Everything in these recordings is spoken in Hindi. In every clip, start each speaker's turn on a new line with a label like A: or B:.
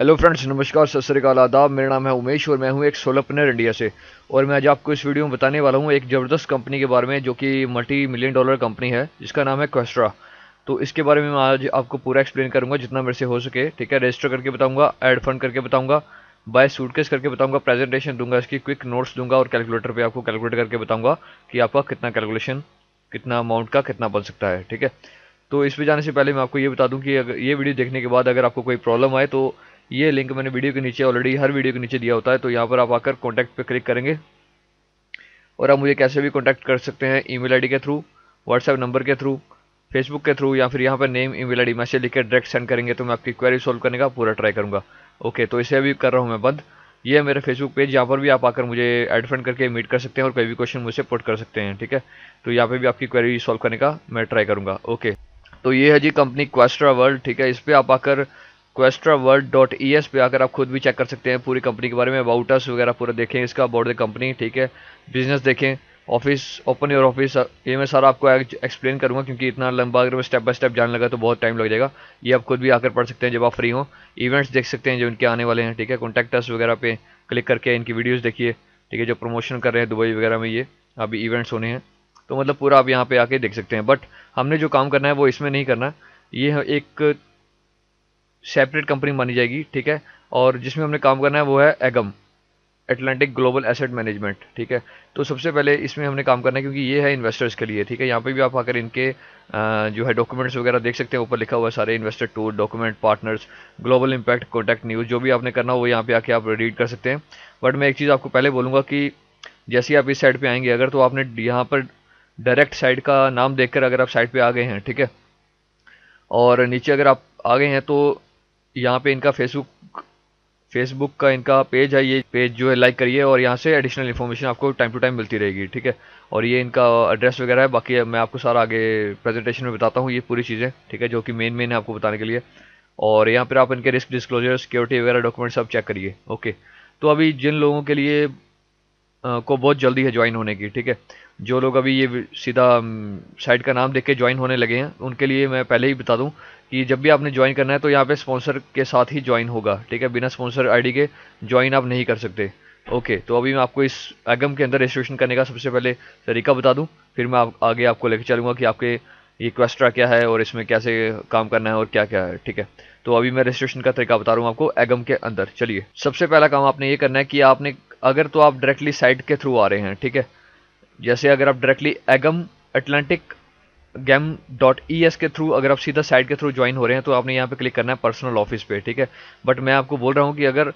A: हेलो फ्रेंड्स, नमस्कार, सत श्री अकाल, आदाब। मेरा नाम है उमेश और मैं हूं एक सोलरप्रेन्योर इंडिया से। और मैं आज आपको इस वीडियो में बताने वाला हूं एक ज़बरदस्त कंपनी के बारे में जो कि मल्टी मिलियन डॉलर कंपनी है जिसका नाम है क्वेस्ट्रा। तो इसके बारे में मैं आज आपको पूरा एक्सप्लेन करूंगा जितना मेरे से हो सके। ठीक है, रजिस्टर करके बताऊंगा, ऐड फंड करके बताऊंगा, बाय सूटकेस करके बताऊंगा, प्रेजेंटेशन दूंगा, इसकी क्विक नोट्स दूंगा और कैलकुलेटर पे आपको कैलकुलेट करके बताऊंगा कि आपका कितना कैलकुलेशन, कितना अमाउंट का कितना बन सकता है। ठीक है, तो इस पे जाने से पहले मैं आपको ये बता दूं कि अगर ये वीडियो देखने के बाद अगर आपको कोई प्रॉब्लम आए तो ये लिंक मैंने वीडियो के नीचे ऑलरेडी हर वीडियो के नीचे दिया होता है। तो यहाँ पर आप आकर कॉन्टैक्ट पे क्लिक करेंगे और आप मुझे कैसे भी कॉन्टैक्ट कर सकते हैं, ईमेल आईडी के थ्रू, व्हाट्सएप नंबर के थ्रू, फेसबुक के थ्रू, या फिर यहाँ पर नेम ईमेल आईडी मैसेज लिख के डायरेक्ट सेंड करेंगे तो मैं आपकी क्वेरी सॉल्व करने का पूरा ट्राई करूँगा। ओके, तो इसे अभी कर रहा हूँ मैं बंद। ये है मेरा फेसबुक पेज, यहाँ पर भी आप आकर मुझे ऐड फ्रेंड करके मीट कर सकते हैं और कोई भी क्वेश्चन मुझसे पुट कर सकते हैं। ठीक है, तो यहाँ पे भी आपकी क्वेरी सॉल्व करने का मैं ट्राई करूँगा। ओके, तो ये है जी कंपनी क्वेस्ट्रा वर्ल्ड। ठीक है, इस पे आप आकर questraworld.es पे आकर आप खुद भी चेक कर सकते हैं पूरी कंपनी के बारे में, अबाउट अस वगैरह पूरा देखें, इसका अबाउट द कंपनी। ठीक है, बिजनेस देखें, ऑफिस, ओपन योर ऑफिस, ये मैं सारा आपको एक्सप्लेन करूंगा क्योंकि इतना लंबा अगर मैं स्टेप बाय स्टेप जानने लगा तो बहुत टाइम लग जाएगा। ये आप खुद भी आकर पढ़ सकते हैं जब आप फ्री हो। इवेंट्स देख सकते हैं जो इनके आने वाले हैं। ठीक है, कॉन्टैक्ट अस वगैरह पे क्लिक करके इनकी वीडियोज़ देखिए। ठीक है, जो प्रमोशन कर रहे हैं दुबई वगैरह में, ये अभी इवेंट्स होने हैं तो मतलब पूरा आप यहाँ पे आके देख सकते हैं। बट हमने जो काम करना है वो इसमें नहीं करना, ये एक सेपरेट कंपनी मानी जाएगी। ठीक है, और जिसमें हमने काम करना है वो है एगम, एटलांटिक ग्लोबल एसेट मैनेजमेंट। ठीक है, तो सबसे पहले इसमें हमने काम करना है क्योंकि ये है इन्वेस्टर्स के लिए। ठीक है, यहाँ पे भी आप आकर इनके जो है डॉक्यूमेंट्स वगैरह देख सकते हैं, ऊपर लिखा हुआ है सारे investor tour, document, partners, global impact, contact news, जो भी आपने करना हो वो यहाँ पे आके आप रीड कर सकते हैं। बट मैं एक चीज़ आपको पहले बोलूँगा कि जैसे ही आप इस साइड पे आएंगे अगर, तो आपने यहाँ पर डायरेक्ट साइट का नाम देखकर अगर आप साइट पे आ गए हैं, ठीक है, और नीचे अगर आप आ गए हैं तो यहाँ पे इनका फेसबुक का इनका पेज है, ये पेज जो है लाइक करिए और यहाँ से एडिशनल इन्फॉर्मेशन आपको टाइम टू टाइम मिलती रहेगी। ठीक है, और ये इनका एड्रेस वगैरह है, बाकी मैं आपको सारा आगे प्रेजेंटेशन में बताता हूँ ये पूरी चीज़ें। ठीक है, जो कि मेन है आपको बताने के लिए। और यहाँ पर आप इनके रिस्क डिस्क्लोजर, सिक्योरिटी वगैरह डॉक्यूमेंट सब चेक करिए। ओके, तो अभी जिन लोगों के लिए को बहुत जल्दी है ज्वाइन होने की, ठीक है, जो लोग अभी ये सीधा साइट का नाम देख के ज्वाइन होने लगे हैं उनके लिए मैं पहले ही बता दूं कि जब भी आपने ज्वाइन करना है तो यहाँ पे स्पॉन्सर के साथ ही ज्वाइन होगा। ठीक है, बिना स्पॉन्सर आईडी के ज्वाइन आप नहीं कर सकते। ओके, तो अभी मैं आपको इस एगम के अंदर रजिस्ट्रेशन करने का सबसे पहले तरीका बता दूं, फिर मैं आगे आपको लेकर चलूंगा कि आपके ये क्वेस्ट्रा क्या है और इसमें कैसे काम करना है और क्या क्या है। ठीक है, तो अभी मैं रजिस्ट्रेशन का तरीका बता रहा हूँ आपको एगम के अंदर। चलिए, सबसे पहला काम आपने ये करना है कि आपने, अगर तो आप डायरेक्टली साइट के थ्रू आ रहे हैं, ठीक है, जैसे अगर आप directly Egam Atlantic game dot E S के थ्रू अगर आप सीधा साइट के थ्रू ज्वाइन हो रहे हैं तो आपने यहाँ पे क्लिक करना है पर्सनल ऑफिस पे। ठीक है, बट मैं आपको बोल रहा हूँ कि अगर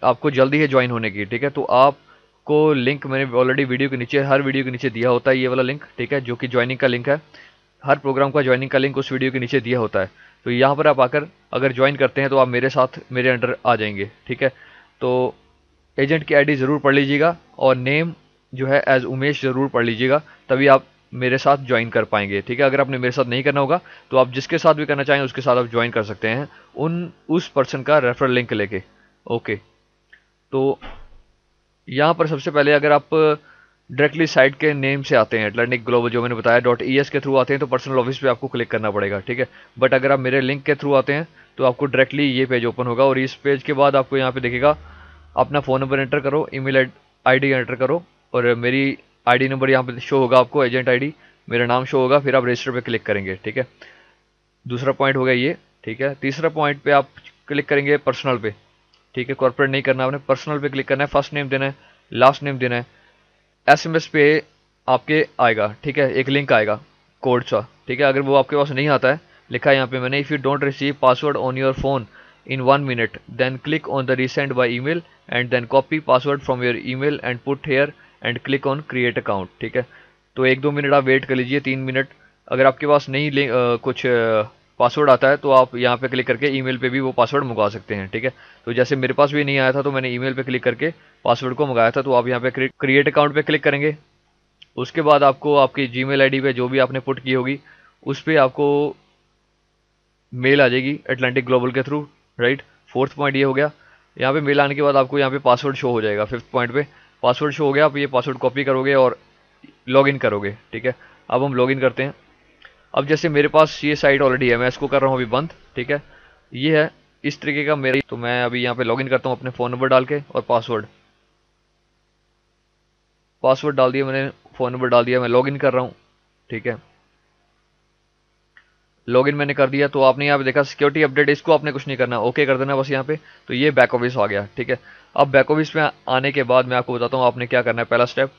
A: आपको जल्दी है ज्वाइन होने की, ठीक है, तो आपको लिंक मैंने ऑलरेडी वीडियो के नीचे, हर वीडियो के नीचे दिया होता है ये वाला लिंक। ठीक है, जो कि ज्वाइनिंग का लिंक है, हर प्रोग्राम का ज्वाइनिंग का लिंक उस वीडियो के नीचे दिया होता है। तो यहाँ पर आप आकर अगर ज्वाइन करते हैं तो आप मेरे साथ, मेरे अंडर आ जाएंगे। ठीक है, तो एजेंट की आईडी ज़रूर पढ़ लीजिएगा और नेम जो है एज उमेश ज़रूर पढ़ लीजिएगा, तभी आप मेरे साथ ज्वाइन कर पाएंगे। ठीक है, अगर आपने मेरे साथ नहीं करना होगा तो आप जिसके साथ भी करना चाहें उसके साथ आप ज्वाइन कर सकते हैं उस पर्सन का रेफरल लिंक लेके। ओके, तो यहाँ पर सबसे पहले अगर आप डायरेक्टली साइट के नेम से आते हैं, एटलांटिक ग्लोबल जो मैंने बताया डॉट ई एस के थ्रू आते हैं तो पर्सनल ऑफिस पे आपको क्लिक करना पड़ेगा। ठीक है, बट अगर आप मेरे लिंक के थ्रू आते हैं तो आपको डायरेक्टली ये पेज ओपन होगा और इस पेज के बाद आपको यहाँ पे दिखेगा अपना फ़ोन नंबर एंटर करो, ईमेल आईडी एंटर करो और मेरी आईडी नंबर यहाँ पे शो होगा आपको, एजेंट आईडी, मेरा नाम शो होगा, फिर आप रजिस्टर पे क्लिक करेंगे। ठीक है, दूसरा पॉइंट हो गया ये। ठीक है, तीसरा पॉइंट पे आप क्लिक करेंगे पर्सनल पे। ठीक है, कॉर्पोरेट नहीं करना, आपने पर्सनल पे क्लिक करना है, फर्स्ट नेम देना है, लास्ट नेम देना है, एसएमएस पे आपके आएगा, ठीक है, एक लिंक आएगा कोड सा। ठीक है, अगर वो आपके पास नहीं आता है, लिखा है यहाँ पे मैंने, if you don't receive password on your phone in 1 minute then click on the resend by email and then copy password from your email and put here and click on create account। ठीक है, तो 1-2 मिनट आप वेट कर लीजिए, 3 मिनट। अगर आपके पास नहीं कुछ पासवर्ड आता है तो आप यहाँ पे क्लिक करके ईमेल पे भी वो पासवर्ड मंगवा सकते हैं। ठीक है, तो जैसे मेरे पास भी नहीं आया था तो मैंने ईमेल पे क्लिक करके पासवर्ड को मंगाया था, तो आप यहाँ पे क्रिएट अकाउंट पे क्लिक करेंगे। उसके बाद आपको आपकी जीमेल आईडी पे जो भी आपने पुट की होगी उस पर आपको मेल आ जाएगी एटलांटिक ग्लोबल के थ्रू, राइट। फोर्थ पॉइंट ये हो गया। यहाँ पे मेल आने के बाद आपको यहाँ पे पासवर्ड शो हो जाएगा। फिफ्थ पॉइंट पे पासवर्ड शो हो गया, आप ये पासवर्ड कॉपी करोगे और लॉगिन करोगे। ठीक है, अब हम लॉगिन करते हैं। अब जैसे मेरे पास ये साइट ऑलरेडी है, मैं इसको कर रहा हूँ अभी बंद। ठीक है, ये है इस तरीके का मेरा, तो मैं अभी यहाँ पे लॉगिन करता हूँ अपने फ़ोन नंबर डाल के और पासवर्ड पासवर्ड डाल दिया मैंने, फ़ोन नंबर डाल दिया, मैं लॉगिन कर रहा हूँ। ठीक है, लॉगिन मैंने कर दिया। तो आपने यहाँ पे देखा सिक्योरिटी अपडेट, इसको आपने कुछ नहीं करना, ओके कर देना बस यहाँ पे। तो ये बैक ऑफिस आ गया। ठीक है, अब बैक ऑफिस में आने के बाद मैं आपको बताता हूँ आपने क्या करना है। पहला स्टेप,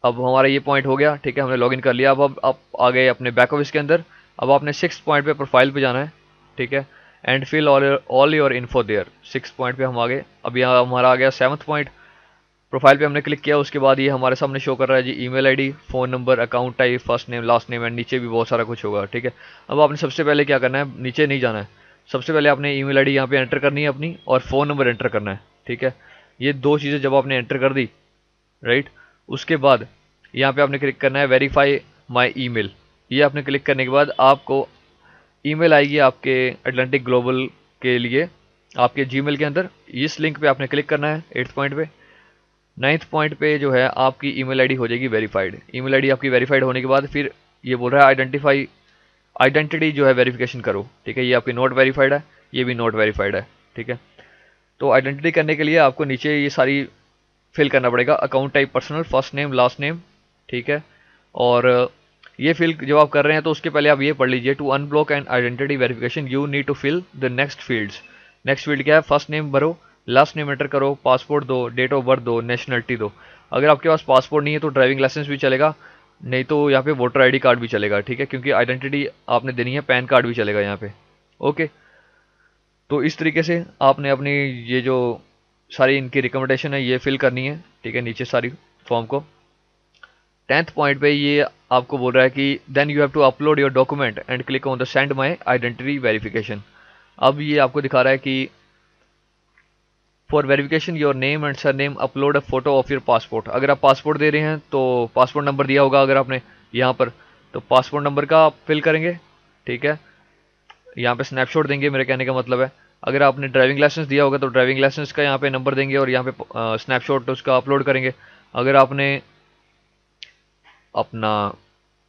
A: अब हमारा ये पॉइंट हो गया। ठीक है, हमने लॉगिन कर लिया। अब आप आ गए अपने बैक ऑफिस के अंदर। अब आपने 6 पॉइंट पे प्रोफाइल पे जाना है। ठीक है, and fill all your info there. 6 point पे हम आ गए। अब यहाँ हमारा आ गया 7th पॉइंट, प्रोफाइल पे हमने क्लिक किया। उसके बाद ये हमारे सामने शो कर रहा है जी email ID, phone number, account type, first name, last name, and नीचे भी बहुत सारा कुछ होगा। ठीक है, अब आपने सबसे पहले क्या करना है, नीचे नहीं जाना है। सबसे पहले आपने ईमेल आईडी यहाँ पे एंटर करनी है अपनी, और फ़ोन नंबर एंटर करना है। ठीक है, ये दो चीज़ें जब आपने एंटर कर दी, राइट, उसके बाद यहाँ पे आपने क्लिक करना है वेरीफाई माई ईमेल। ये आपने क्लिक करने के बाद आपको ईमेल आएगी आपके एटलांटिक ग्लोबल के लिए आपके जीमेल के अंदर। इस लिंक पे आपने क्लिक करना है 8th पॉइंट पे। 9th पॉइंट पे जो है आपकी ईमेल आईडी हो जाएगी वेरीफाइड। ईमेल आईडी आपकी वेरीफाइड होने के बाद फिर ये बोल रहा है आइडेंटिटी जो है वेरिफिकेशन करो। ठीक है, ये आपकी नोट वेरीफाइड है, ये भी नोट वेरीफाइड है। ठीक है, तो आइडेंटिटी करने के लिए आपको नीचे ये सारी फिल करना पड़ेगा। Account type personal, first name, last name. ठीक है, और ये फिल जब आप कर रहे हैं तो उसके पहले आप ये पढ़ लीजिए, to unblock and identity verification you need to fill the next fields. Next field क्या है, फर्स्ट नेम भरो, लास्ट नेम एंटर करो, पासपोर्ट दो, डेट ऑफ बर्थ दो, नेशनलिटी दो। अगर आपके पास पासपोर्ट नहीं है तो ड्राइविंग लाइसेंस भी चलेगा, नहीं तो यहाँ पे वोटर आईडी कार्ड भी चलेगा। ठीक है, क्योंकि आइडेंटिटी आपने देनी है, पैन कार्ड भी चलेगा यहाँ पे। ओके, तो इस तरीके से आपने अपनी ये जो सारी इनकी रिकमेंडेशन है ये फिल करनी है। ठीक है, नीचे सारी फॉर्म को। 10th पॉइंट पे ये आपको बोल रहा है कि then you have to upload your document and click on the send my identity verification. अब ये आपको दिखा रहा है कि for verification your name and surname upload a photo of your passport. अगर आप पासपोर्ट दे रहे हैं तो पासपोर्ट नंबर दिया होगा अगर आपने यहाँ पर, तो पासपोर्ट नंबर का आप फिल करेंगे। ठीक है, यहाँ पे स्नैपशॉट देंगे, मेरे कहने का मतलब है। अगर आपने ड्राइविंग लाइसेंस दिया होगा तो ड्राइविंग लाइसेंस का यहाँ पे नंबर देंगे और यहाँ पे स्नैपशॉट उसका अपलोड करेंगे। अगर आपने अपना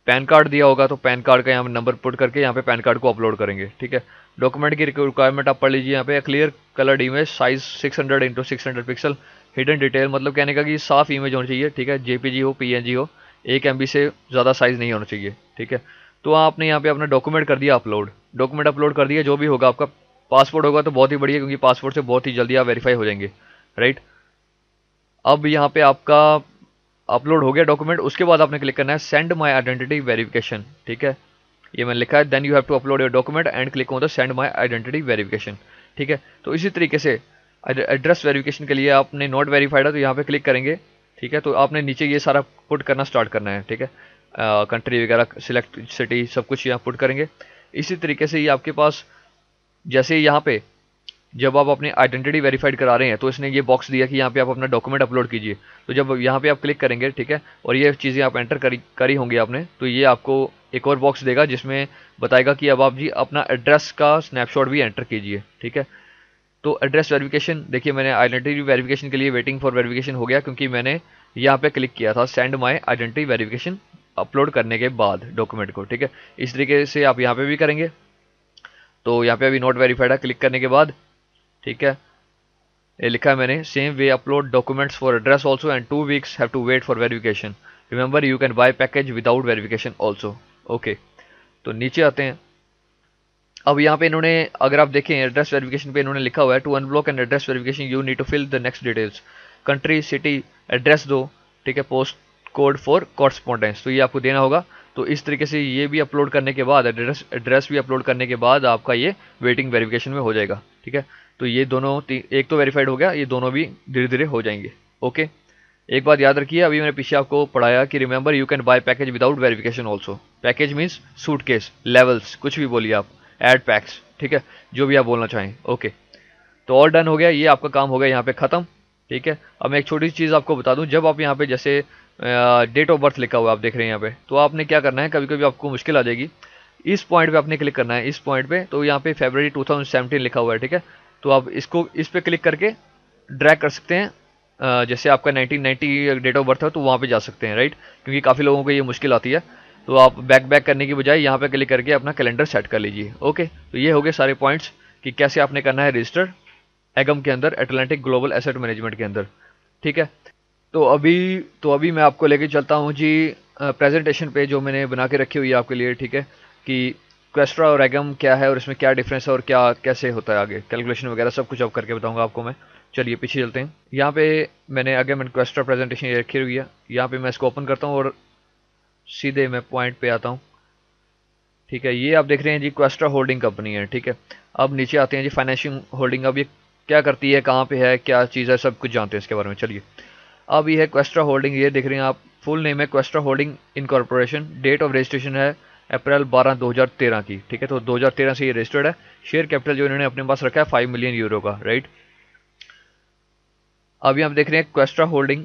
A: पैन कार्ड दिया होगा तो पैन कार्ड का यहाँ नंबर पुट करके यहाँ पे पैन कार्ड को अपलोड करेंगे। ठीक है, डॉक्यूमेंट की रिक्वायरमेंट आप पढ़ लीजिए यहाँ पे, clear coloured image size 600 into 600 pixel, hidden detail, मतलब कहने का कि साफ इमेज होनी चाहिए। ठीक है, जेपीजी हो, पीएनजी हो, 1 MB से ज़्यादा साइज नहीं होना चाहिए। ठीक है, तो आपने यहाँ पे अपना डॉक्यूमेंट कर दिया अपलोड, डॉक्यूमेंट अपलोड कर दिया। जो भी होगा आपका, पासपोर्ट होगा तो बहुत ही बढ़िया, क्योंकि पासपोर्ट से बहुत ही जल्दी आप वेरीफाई हो जाएंगे। राइट, अब यहाँ पे आपका अपलोड हो गया डॉक्यूमेंट। उसके बाद आपने क्लिक करना है सेंड माई आइडेंटिटी वेरिफिकेशन। ठीक है, ये मैंने लिखा है, then you have to upload your document and click on the send my identity verification. ठीक है, तो इसी तरीके से एड्रेस वेरिफिकेशन के लिए आपने नॉट वेरीफाइड है तो यहाँ पे क्लिक करेंगे। ठीक है, तो आपने नीचे ये सारा पुट करना स्टार्ट करना है। ठीक है, कंट्री वगैरह, सिलेक्ट सिटी, सब कुछ यहाँ पुट करेंगे। इसी तरीके से ये आपके पास, जैसे यहाँ पे जब आप अपनी आइडेंटिटी वेरीफाइड करा रहे हैं तो इसने ये बॉक्स दिया कि यहाँ पे आप अपना डॉक्यूमेंट अपलोड कीजिए। तो जब यहाँ पे आप क्लिक करेंगे, ठीक है, और ये चीज़ें आप एंटर करी होंगी आपने, तो ये आपको एक और बॉक्स देगा जिसमें बताएगा कि अब आप जी अपना एड्रेस का स्नैपशॉट भी एंटर कीजिए। ठीक है, तो एड्रेस वेरिफिकेशन, देखिए मैंने आइडेंटिटी वेरिफिकेशन के लिए वेटिंग फॉर वेरिफिकेशन हो गया, क्योंकि मैंने यहाँ पे क्लिक किया था send my identity verification upload करने के बाद डॉक्यूमेंट को। ठीक है, इस तरीके से आप यहाँ पे भी करेंगे। तो यहाँ पे अभी नॉट वेरीफाइड है, क्लिक करने के बाद, ठीक है, ये लिखा है मैंने, same way upload documents for address also and 2 weeks have to wait for verification, remember you can buy package without verification also. Okay, तो नीचे आते हैं। अब यहाँ पे इन्होंने, अगर आप देखें एड्रेस वेरिफिकेशन पे इन्होंने लिखा हुआ है, to unblock and address verification you need to fill the next details, country, city, address दो, ठीक है, पोस्ट कोड फॉर कॉरस्पॉन्डेंस, तो ये आपको देना होगा। तो इस तरीके से ये भी अपलोड करने के बाद, एड्रेस भी अपलोड करने के बाद आपका ये वेटिंग वेरिफिकेशन में हो जाएगा। ठीक है, तो ये दोनों, एक तो वेरीफाइड हो गया, ये दोनों भी धीरे धीरे हो जाएंगे। ओके, एक बात याद रखिए, अभी मैंने पीछे आपको पढ़ाया कि remember you can buy package without verification also. Package means suitcase, levels, कुछ भी बोलिए आप, एड पैक्स, ठीक है, जो भी आप बोलना चाहें। ओके, तो ऑल डन हो गया, ये आपका काम हो गया यहाँ पे ख़त्म। ठीक है, अब मैं एक छोटी सी चीज़ आपको बता दूं, जब आप यहाँ पे जैसे डेट ऑफ बर्थ लिखा हुआ आप देख रहे हैं यहाँ पे, तो आपने क्या करना है, कभी कभी आपको मुश्किल आ जाएगी, इस पॉइंट पे आपने क्लिक करना है, इस पॉइंट पे, तो यहाँ पे फरवरी 2017 लिखा हुआ है। ठीक है, तो आप इसको, इस पे क्लिक करके ड्रैग कर सकते हैं, जैसे आपका 1990 डेट ऑफ बर्थ है तो वहाँ पे जा सकते हैं। राइट, क्योंकि काफ़ी लोगों को ये मुश्किल आती है। तो आप बैक बैक करने की बजाय यहाँ पे क्लिक करके अपना कैलेंडर सेट कर लीजिए। ओके, तो ये हो गए सारे पॉइंट्स कि कैसे आपने करना है रजिस्टर एगम के अंदर, अटलांटिक ग्लोबल एसेट मैनेजमेंट के अंदर। ठीक है, तो अभी मैं आपको लेके चलता हूँ जी प्रेजेंटेशन पे जो मैंने बना के रखी हुई है आपके लिए। ठीक है, कि क्वेस्ट्रा और एगम क्या है और इसमें क्या डिफरेंस है और क्या कैसे होता है आगे कैलकुलेशन वगैरह सब कुछ अब करके बताऊंगा आपको मैं। चलिए पीछे चलते हैं। यहाँ पे मैंने एगम एंड क्वेस्ट्रा प्रेजेंटेशन ये रखी हुई है। यहाँ पे मैं इसको ओपन करता हूँ और सीधे मैं पॉइंट पे आता हूँ। ठीक है, ये आप देख रहे हैं जी क्वेस्ट्रा होल्डिंग कंपनी है। ठीक है, अब नीचे आते हैं जी फाइनेंशियल होल्डिंग। अब ये क्या करती है, कहाँ पे है, क्या चीज़ है, सब कुछ जानते हैं इसके बारे में। चलिए, अब ये है क्वेस्ट्रा होल्डिंग, ये देख रहे हैं आप। फुल नेम है Questra holding incorporation. Date of registration है अप्रैल 12 2013 की। ठीक है, तो 2013 से ये रजिस्टर्ड है। शेयर कैपिटल जो इन्होंने अपने पास रखा है 5 मिलियन यूरो का, राइट। अभी आप देख रहे हैं Questra holding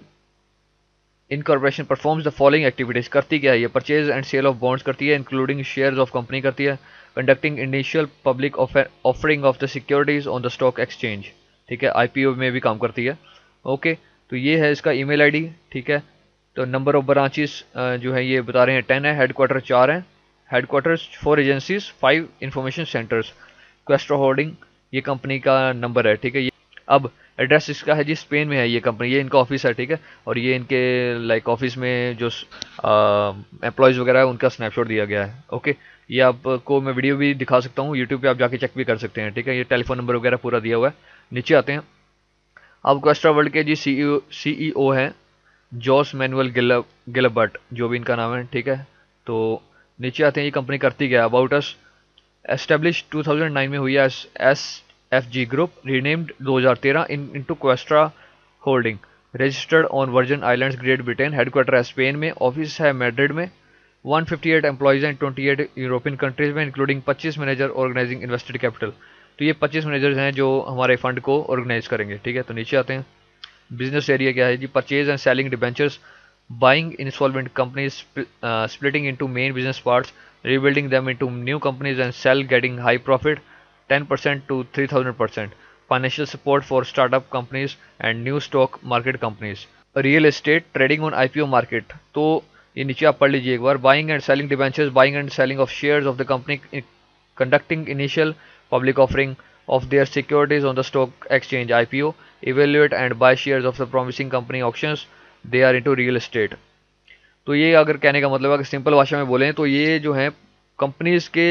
A: incorporation performs the following activities. करती क्या है ये, purchase and sale of bonds करती है, इंक्लूडिंग शेयर्स ऑफ कंपनी करती है, conducting initial public offering of the securities on the stock exchange. ठीक है, आईपीओ में भी काम करती है। ओके, तो ये है इसका ईमेल आईडी। ठीक है, तो नंबर ऑफ ब्रांचेस जो है ये बता रहे हैं 10 है, हेडक्वार्टर 4 है, headquarters 4 agencies 5 information centres. Questra holding ये कंपनी का नंबर है। ठीक है, ये अब एड्रेस इसका है जी स्पेन में है ये कंपनी, ये इनका ऑफिस है। ठीक है, और ये इनके लाइक ऑफिस में जो एम्प्लॉयज़ वगैरह है उनका स्नैपशॉट दिया गया है। ओके, ये आपको मैं वीडियो भी दिखा सकता हूँ, यूट्यूब पे आप जाके चेक भी कर सकते हैं। ठीक है, ये टेलीफोन नंबर वगैरह पूरा दिया हुआ है। नीचे आते हैं। अब क्वेस्ट्रा वर्ल्ड के जी सीईओ हैं जॉस मैनुअल गिलबर्ट, जो भी इनका नाम है। ठीक है, तो नीचे आते हैं। ये कंपनी करती क्या है, अबाउट अस। एस्टेब्लिश 2009 में हुई है S F G group, renamed 2013 into Questra holding, registered on Virgin Islands Great Britain, headquarter है स्पेन में, ऑफिस है मैड्रिड में, 158 एम्प्लॉइज हैं 28 यूरोपियन कंट्रीज में, including 25 manager organising invested capital. तो ये 25 मैनेजर्स हैं जो हमारे फंड को ऑर्गेनाइज करेंगे। ठीक है, तो नीचे आते हैं। बिजनेस एरिया क्या है जी, purchase and selling debentures, buying insolvent companies, splitting into main business parts, rebuilding them into new companies and sell, getting high profit 10% to 3000%, financial support for startup companies and new stock market companies, real estate trading on IPO market। तो ये नीचे आप पढ़ लीजिए एक बार। Buying and selling debentures, buying and selling of shares of the company, conducting initial public offering of their securities on the stock exchange IPO, evaluate and buy shares of the promising company auctions, they are into real estate। तो ये अगर कहने का मतलब अगर सिंपल भाषा में बोलें तो ये जो है कंपनीज के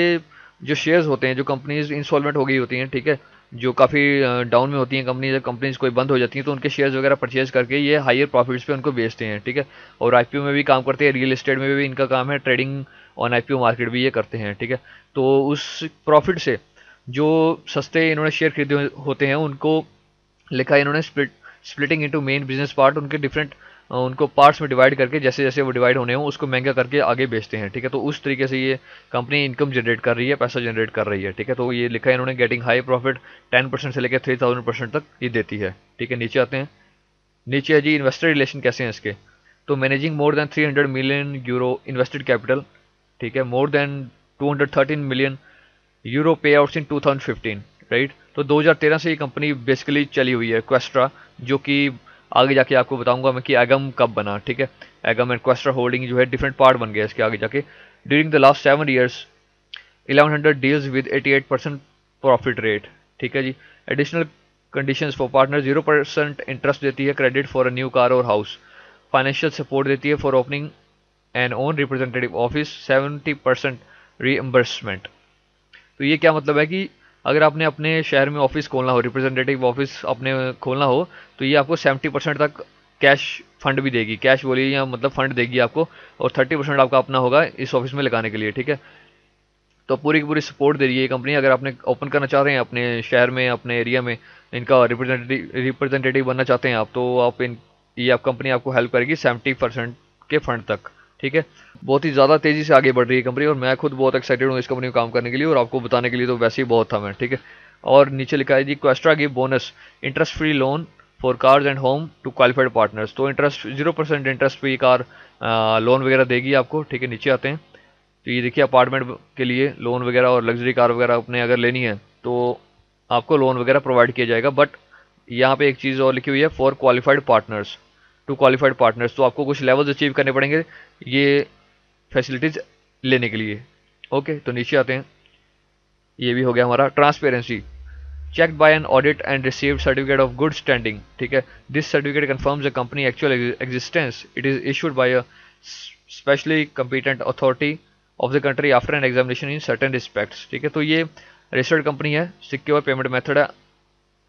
A: जो शेयर्स होते हैं, जो कंपनीज इंसॉल्वेंट हो गई होती हैं, ठीक है, जो काफ़ी डाउन में होती हैं कंपनीज, कंपनीज कोई बंद हो जाती हैं, तो उनके शेयर्स वगैरह परचेज करके ये हायर प्रॉफिट्स पे उनको बेचते हैं। ठीक है, और आईपीओ में भी काम करते हैं, रियल एस्टेट में भी इनका काम है, ट्रेडिंग ऑन आईपीओ मार्केट भी ये करते हैं। ठीक है, तो उस प्रॉफिट से जो सस्ते इन्होंने शेयर खरीदे होते हैं उनको लिखा है इन्होंने splitting into main business part, उनके डिफरेंट उनको पार्ट्स में डिवाइड करके जैसे जैसे वो डिवाइड होने हो उसको महंगा करके आगे बेचते हैं। ठीक है, तो उस तरीके से ये कंपनी इनकम जनरेट कर रही है, पैसा जनरेट कर रही है। ठीक है, तो ये लिखा है इन्होंने गेटिंग हाई प्रॉफिट 10% से लेकर 3000% तक ये देती है। ठीक है, नीचे आते हैं। नीचे है जी इन्वेस्टर रिलेशन कैसे हैं इसके। तो managing more than 300 million euro invested capital. ठीक है, मोर देन 213 मिलियन यूरो पे आउट्स इन 2015, राइट। तो 2013 से ये कंपनी बेसिकली चली हुई है क्वेस्ट्रा, जो कि आगे जाके आपको बताऊंगा मैं कि एगम कब बना। ठीक है, एगम एंड क्वेस्ट्रा होल्डिंग जो है डिफरेंट पार्ट बन गया इसके आगे जाके। During the last 7 years 1100 deals with 88% profit rate. ठीक है जी। Additional conditions for partner, 0% interest देती है, credit for a new car और हाउस, फाइनेंशियल सपोर्ट देती है for opening an own representative office, 70% reimbursement. तो ये क्या मतलब है कि अगर आपने अपने शहर में ऑफिस खोलना हो, रिप्रेजेंटेटिव ऑफिस अपने खोलना हो, तो ये आपको 70% तक कैश फंड भी देगी, कैश बोलिए या मतलब फंड देगी आपको, और 30% आपका अपना होगा इस ऑफिस में लगाने के लिए। ठीक है, तो पूरी की पूरी सपोर्ट दे रही है ये कंपनी। अगर आपने ओपन करना चाह रहे हैं अपने शहर में, अपने एरिया में, इनका रिप्रेजेंटेटिव बनना चाहते हैं आप, तो आप ये आप कंपनी आपको हेल्प करेगी 70% के फंड तक। ठीक है, बहुत ही ज़्यादा तेज़ी से आगे बढ़ रही है कंपनी, और मैं खुद बहुत एक्साइटेड हूँ इस कंपनी में काम करने के लिए, और आपको बताने के लिए तो वैसे ही बहुत था मैं। ठीक है, और नीचे लिखा है जी Questra give bonus interest free loan for cars and home to qualified partners. तो इंटरेस्ट 0% इंटरेस्ट पे कार लोन वगैरह देगी आपको। ठीक है, नीचे आते हैं। तो ये देखिए अपार्टमेंट के लिए लोन वगैरह और लग्जरी कार वगैरह अपने अगर लेनी है तो आपको लोन वगैरह प्रोवाइड किया जाएगा। बट यहाँ पे एक चीज़ और लिखी हुई है, for qualified partners, to qualified partners. तो आपको कुछ लेवल्स अचीव करने पड़ेंगे ये फैसिलिटीज़ लेने के लिए। ओके, तो नीचे आते हैं। ये भी हो गया हमारा transparency, checked by an audit and received certificate of good standing, ठीक है। this certificate confirms the company actual existence. It is issued by a specially competent authority of the country after an examination in certain respects, ठीक है। तो ये रजिस्टर्ड कंपनी है, सिक्योर पेमेंट मेथड है,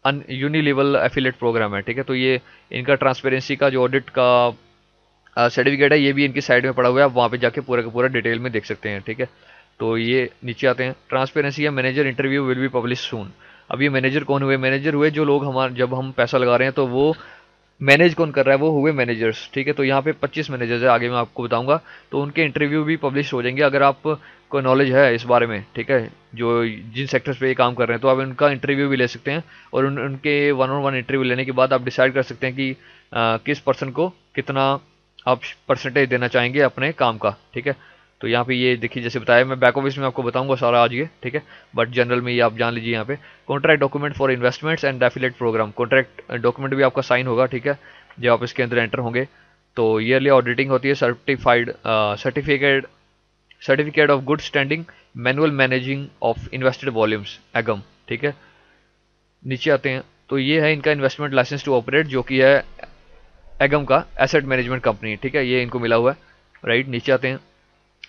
A: अन यूनिलेवल एफिलेट प्रोग्राम है, ठीक है। तो ये इनका ट्रांसपेरेंसी का जो ऑडिट का सर्टिफिकेट है, ये भी इनकी साइड में पड़ा हुआ है, आप वहाँ पे जाके पूरा का पूरा डिटेल में देख सकते हैं, ठीक है। तो ये नीचे आते हैं। ट्रांसपेरेंसी है, manager interview will be publish soon. अब ये मैनेजर कौन हुए? मैनेजर हुए जो लोग हमारे, जब हम पैसा लगा रहे हैं तो वो मैनेज कौन कर रहा है, वो हुए मैनेजर्स, ठीक है। तो यहाँ पे 25 मैनेजर्स है, आगे मैं आपको बताऊंगा। तो उनके इंटरव्यू भी पब्लिश हो जाएंगे। अगर आप को नॉलेज है इस बारे में, ठीक है, जो जिन सेक्टर्स पे ये काम कर रहे हैं, तो आप उनका इंटरव्यू भी ले सकते हैं। और उनके 1-on-1 इंटरव्यू लेने के बाद आप डिसाइड कर सकते हैं कि किस पर्सन को कितना आप परसेंटेज देना चाहेंगे अपने काम का, ठीक है। तो यहाँ पे ये देखिए, जैसे बताया, मैं बैक ऑफिस में आपको बताऊंगा सारा आज ये, ठीक है, बट जनरल में ये आप जान लीजिए। यहाँ पे contract document for investments and affiliate program, contract document भी आपका साइन होगा, ठीक है, जब आप इसके अंदर एंटर होंगे। तो ईयरली ऑडिटिंग होती है, certificate of good standing, manual managing of invested volumes, Egam, ठीक है। नीचे आते हैं, तो ये है इनका इन्वेस्टमेंट लाइसेंस टू ऑपरेट, जो कि है एगम का एसेट मैनेजमेंट कंपनी, ठीक है, ये इनको मिला हुआ है, राइट। नीचे आते हैं,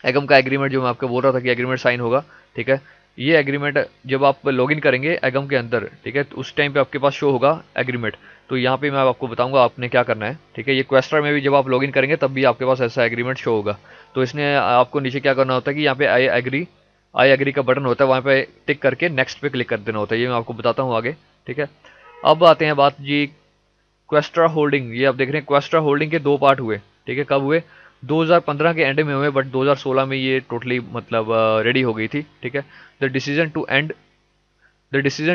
A: एगम का एग्रीमेंट, जो मैं आपको बोल रहा था कि एग्रीमेंट साइन होगा, ठीक है। ये एग्रीमेंट जब आप लॉगिन करेंगे एगम के अंदर, ठीक है, तो उस टाइम पे आपके पास शो होगा एग्रीमेंट। तो यहाँ पे मैं आपको बताऊंगा आपने क्या करना है, ठीक है। ये क्वेस्ट्रा में भी जब आप लॉगिन करेंगे तब भी आपके पास ऐसा एग्रीमेंट शो होगा। तो इसने आपको नीचे क्या करना होता है कि यहाँ पे आई एग्री का बटन होता है, वहाँ पे टिक करके नेक्स्ट पे क्लिक कर देना होता है। ये मैं आपको बताता हूँ आगे, ठीक है। अब आते हैं बात जी क्वेस्ट्रा होल्डिंग। ये आप देख रहे हैं, क्वेस्ट्रा होल्डिंग के 2 पार्ट हुए, ठीक है। कब हुए? 2015 के एंड में हुए, बट 2016 में ये टोटली मतलब रेडी हो गई थी, ठीक है। The decision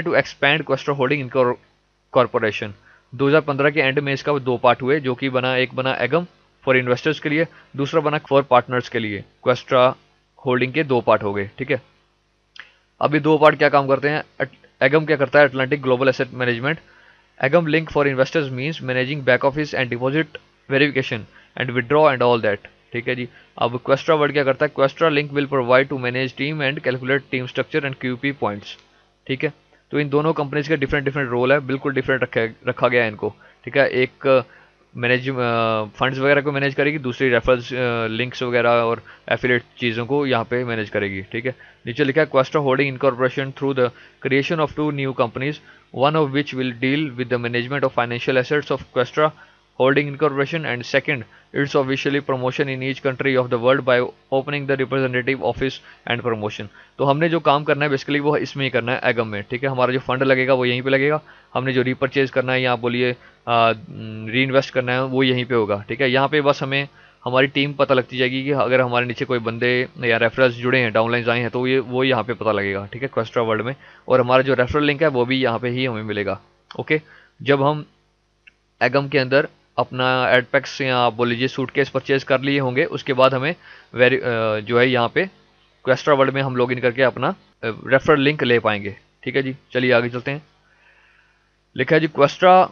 A: to expand Questra holding corporation, 2015 के एंड में इसका 2 पार्ट हुए, जो कि एक बना एगम फॉर इन्वेस्टर्स के लिए, दूसरा बना फॉर पार्टनर्स के लिए। क्वेस्ट्रा होल्डिंग के 2 पार्ट हो गए, ठीक है। अब ये 2 पार्ट क्या काम करते हैं? एगम क्या करता है? Atlantic global asset management. एगम link for investors means managing back office and deposit verification and withdraw and all that, ठीक है जी। अब क्वेस्ट्रा वर्ड क्या करता है? Questra link will provide to manage team and calculate team structure and QP points, ठीक है। तो इन दोनों कंपनीज के डिफरेंट डिफरेंट रोल है, बिल्कुल डिफरेंट रखा गया है इनको, ठीक है। एक मैनेज फंड्स वगैरह को मैनेज करेगी, दूसरी रेफरल्स लिंक्स वगैरह और एफिलिएट चीज़ों को यहाँ पे मैनेज करेगी, ठीक है। नीचे लिखा है Questra holding incorporation through the creation of 2 new companies, one of which will deal with the management of financial assets of Questra Holding Incorporation, and second, its officially promotion in each country of the world by opening the representative office and promotion। तो हमने जो काम करना है बेसिकली वो इसमें ही करना है, एगम में, ठीक है। हमारा जो फंड लगेगा वो यहीं पे लगेगा, हमने जो रीपरचेज करना है या बोलिए री इन्वेस्ट करना है वो यहीं पे होगा, ठीक है। यहाँ पे बस हमें हमारी टीम पता लगती जाएगी कि अगर हमारे नीचे कोई बंदे या रेफरल्स जुड़े हैं, डाउनलाइंस आए हैं, तो वो यहाँ पे पता लगेगा, ठीक है, क्वेस्ट्रा वर्ल्ड में। और हमारा जो रेफरल लिंक है वो भी यहाँ पे ही हमें मिलेगा, ओके। जब हम एगम के अंदर अपना एडपेक्स या आप बोल लीजिए सूटकेस परचेज कर लिए होंगे, उसके बाद हमें जो है यहाँ पे क्वेस्ट्रा वर्ल्ड में हम लॉगिन करके अपना रेफरल लिंक ले पाएंगे, ठीक है जी। चलिए आगे चलते हैं। लिखा है जी क्वेस्ट्रा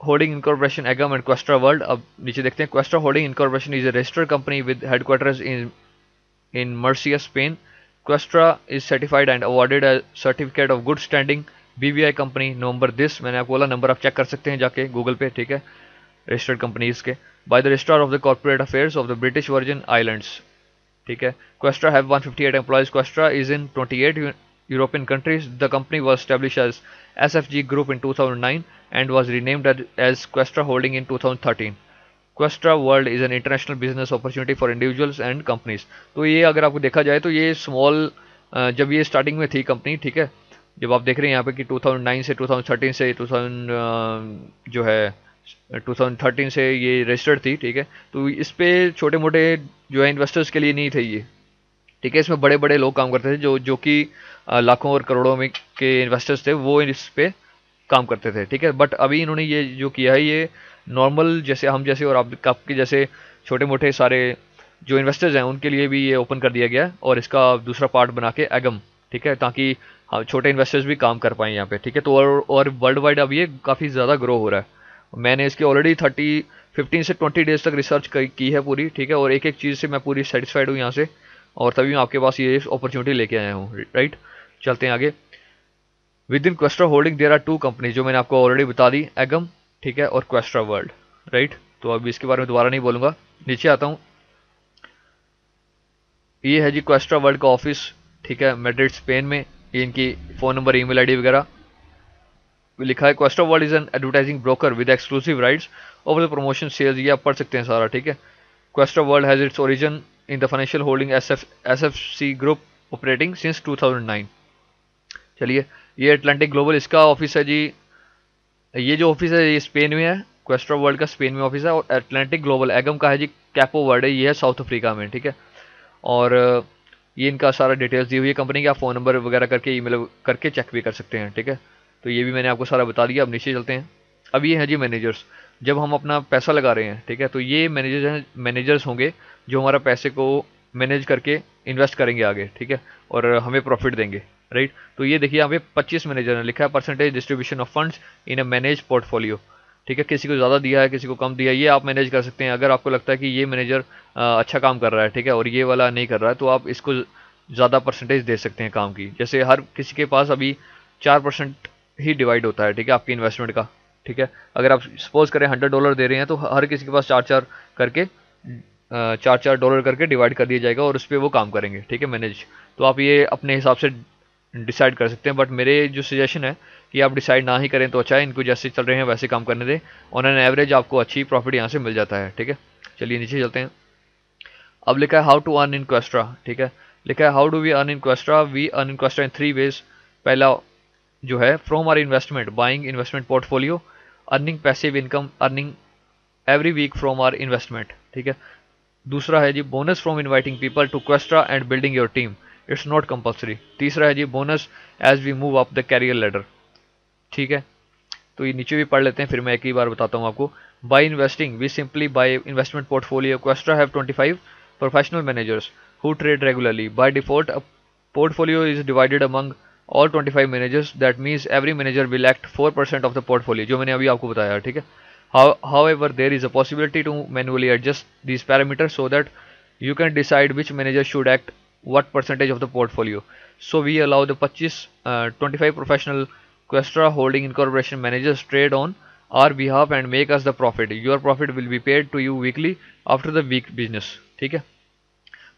A: होल्डिंग इनकॉर्पोरेशन एगम एंड क्वेस्ट्रा वर्ल्ड। अब नीचे देखते हैं, Questra holding incorporation is a registered company with headquarters in Murcia, Spain. Questra is certified and awarded a certificate of good standing BBI company November this, मैंने आपको बोला नंबर आप चेक कर सकते हैं जाके गूगल पे, ठीक है, रजिस्टर्ड कंपनीज के, by the registrar of the corporate affairs of the British Virgin Islands, ठीक है। Questra have 158 employees. Questra is in 28 European countries. The company was established as SFG Group in 2009 and was renamed as Questra Holding in 2013. Questra World is an international business opportunity for individuals and companies. तो ये अगर आपको देखा जाए तो ये स्मॉल, जब ये स्टार्टिंग में थी कंपनी, ठीक है, जब आप देख रहे हैं यहाँ पे कि 2009 से 2013 से 2013 से ये रजिस्टर्ड थी, ठीक है। तो इस पे छोटे मोटे जो है इन्वेस्टर्स के लिए नहीं थे ये, ठीक है। इसमें बड़े बड़े लोग काम करते थे जो कि लाखों और करोड़ों में के इन्वेस्टर्स थे, वो इस पे काम करते थे, ठीक है। बट अभी इन्होंने ये जो किया है, ये नॉर्मल जैसे हम जैसे और आपके जैसे छोटे मोटे सारे जो इन्वेस्टर्स हैं उनके लिए भी ये ओपन कर दिया गया है, और इसका दूसरा पार्ट बना के एगम, ठीक है, ताकि छोटे इन्वेस्टर्स भी काम कर पाएँ यहाँ पे, ठीक है। तो और वर्ल्ड वाइड अब ये काफ़ी ज़्यादा ग्रो हो रहा है। मैंने इसकी ऑलरेडी 15 से 20 डेज तक रिसर्च की है पूरी, ठीक है, और एक एक चीज़ से मैं पूरी सेटिस्फाइड हूँ यहाँ से। और तभी मैं आपके पास ये अपॉर्चुनिटी लेके आया हूँ, राइट। चलते हैं आगे। Within Questra holding there are two companies, जो मैंने आपको ऑलरेडी बता दी, एगम, ठीक है, और क्वेस्ट्रा वर्ल्ड, राइट। तो अभी इसके बारे में दोबारा नहीं बोलूंगा। नीचे आता हूँ, ये है जी क्वेस्ट्रा वर्ल्ड का ऑफिस, ठीक है, मैड्रिड स्पेन में। ये इनकी फ़ोन नंबर, ईमेल आईडी वगैरह लिखा है। Questra world is an advertising broker with exclusive rights over the promotion sales, ये आप पढ़ सकते हैं सारा, ठीक है। Questra world has its origin in the financial holding SFC group operating since 2009। चलिए, ये अटलांटिक ग्लोबल इसका ऑफिस है जी। ये जो ऑफिस है ये स्पेन में है, क्वेस्ट्रा वर्ल्ड का स्पेन में ऑफिस है। और अटलांटिक ग्लोबल एगम का है जी कैपो वर्ड है, ये है साउथ अफ्रीका में, ठीक है। और ये इनका सारा डिटेल्स दी हुई है कंपनी की, आप फ़ोन नंबर वगैरह करके ईमेल करके चेक भी कर सकते हैं, ठीक है। तो ये भी मैंने आपको सारा बता दिया। अब नीचे चलते हैं। अब ये हैं जी मैनेजर्स। जब हम अपना पैसा लगा रहे हैं, ठीक है, तो ये मैनेजर्स होंगे जो हमारा पैसे को मैनेज करके इन्वेस्ट करेंगे आगे, ठीक है, और हमें प्रॉफिट देंगे, राइट। तो ये देखिए यहाँ पे 25 मैनेजर ने लिखा है, percentage distribution of funds in a manage portfolio, ठीक है। किसी को ज़्यादा दिया है, किसी को कम दिया है, ये आप मैनेज कर सकते हैं। अगर आपको लगता है कि ये मैनेजर अच्छा काम कर रहा है, ठीक है, और ये वाला नहीं कर रहा है, तो आप इसको ज़्यादा परसेंटेज दे सकते हैं काम की। जैसे हर किसी के पास अभी 4% ही डिवाइड होता है, ठीक है, आपकी इन्वेस्टमेंट का, ठीक है। अगर आप सपोज करें $100 दे रहे हैं, तो हर किसी के पास 4-4 करके 4-4 डॉलर करके डिवाइड कर दिया जाएगा और उस पर वो काम करेंगे, ठीक है, मैनेज। तो आप ये अपने हिसाब से डिसाइड कर सकते हैं, बट मेरे जो सजेशन है कि आप डिसाइड ना ही करें तो अच्छा है। इनको जैसे चल रहे हैं वैसे काम करने दें। ऑन एन एवरेज आपको अच्छी प्रॉफिट यहाँ से मिल जाता है, ठीक है। चलिए नीचे चलते हैं। अब लिखा है how to earn in Questra, ठीक है। लिखा है how do we earn in Questra, we earn in Questra in 3 ways. पहला जो है from our investment, buying investment portfolio, earning passive income, earning every week from our investment, ठीक है। दूसरा है जी bonus from inviting people to Questra and building your team, it's not compulsory. तीसरा है जी bonus as we move up the career ladder, ठीक है। तो ये नीचे भी पढ़ लेते हैं, फिर मैं एक ही बार बताता हूँ आपको। By investing we simply buy investment portfolio, Questra have 25 professional managers who trade regularly. By default a portfolio is divided among all 25 managers, that means every manager will act 4% of the portfolio, जो मैंने अभी आपको बताया, ठीक है। However, there is a possibility to manually adjust these parameters so that you can decide which manager should act what percentage of the portfolio. So we allow the 25 professional Questra holding incorporation managers trade on our behalf and make us the profit. Your profit will be paid to you weekly after the week business, ठीक है।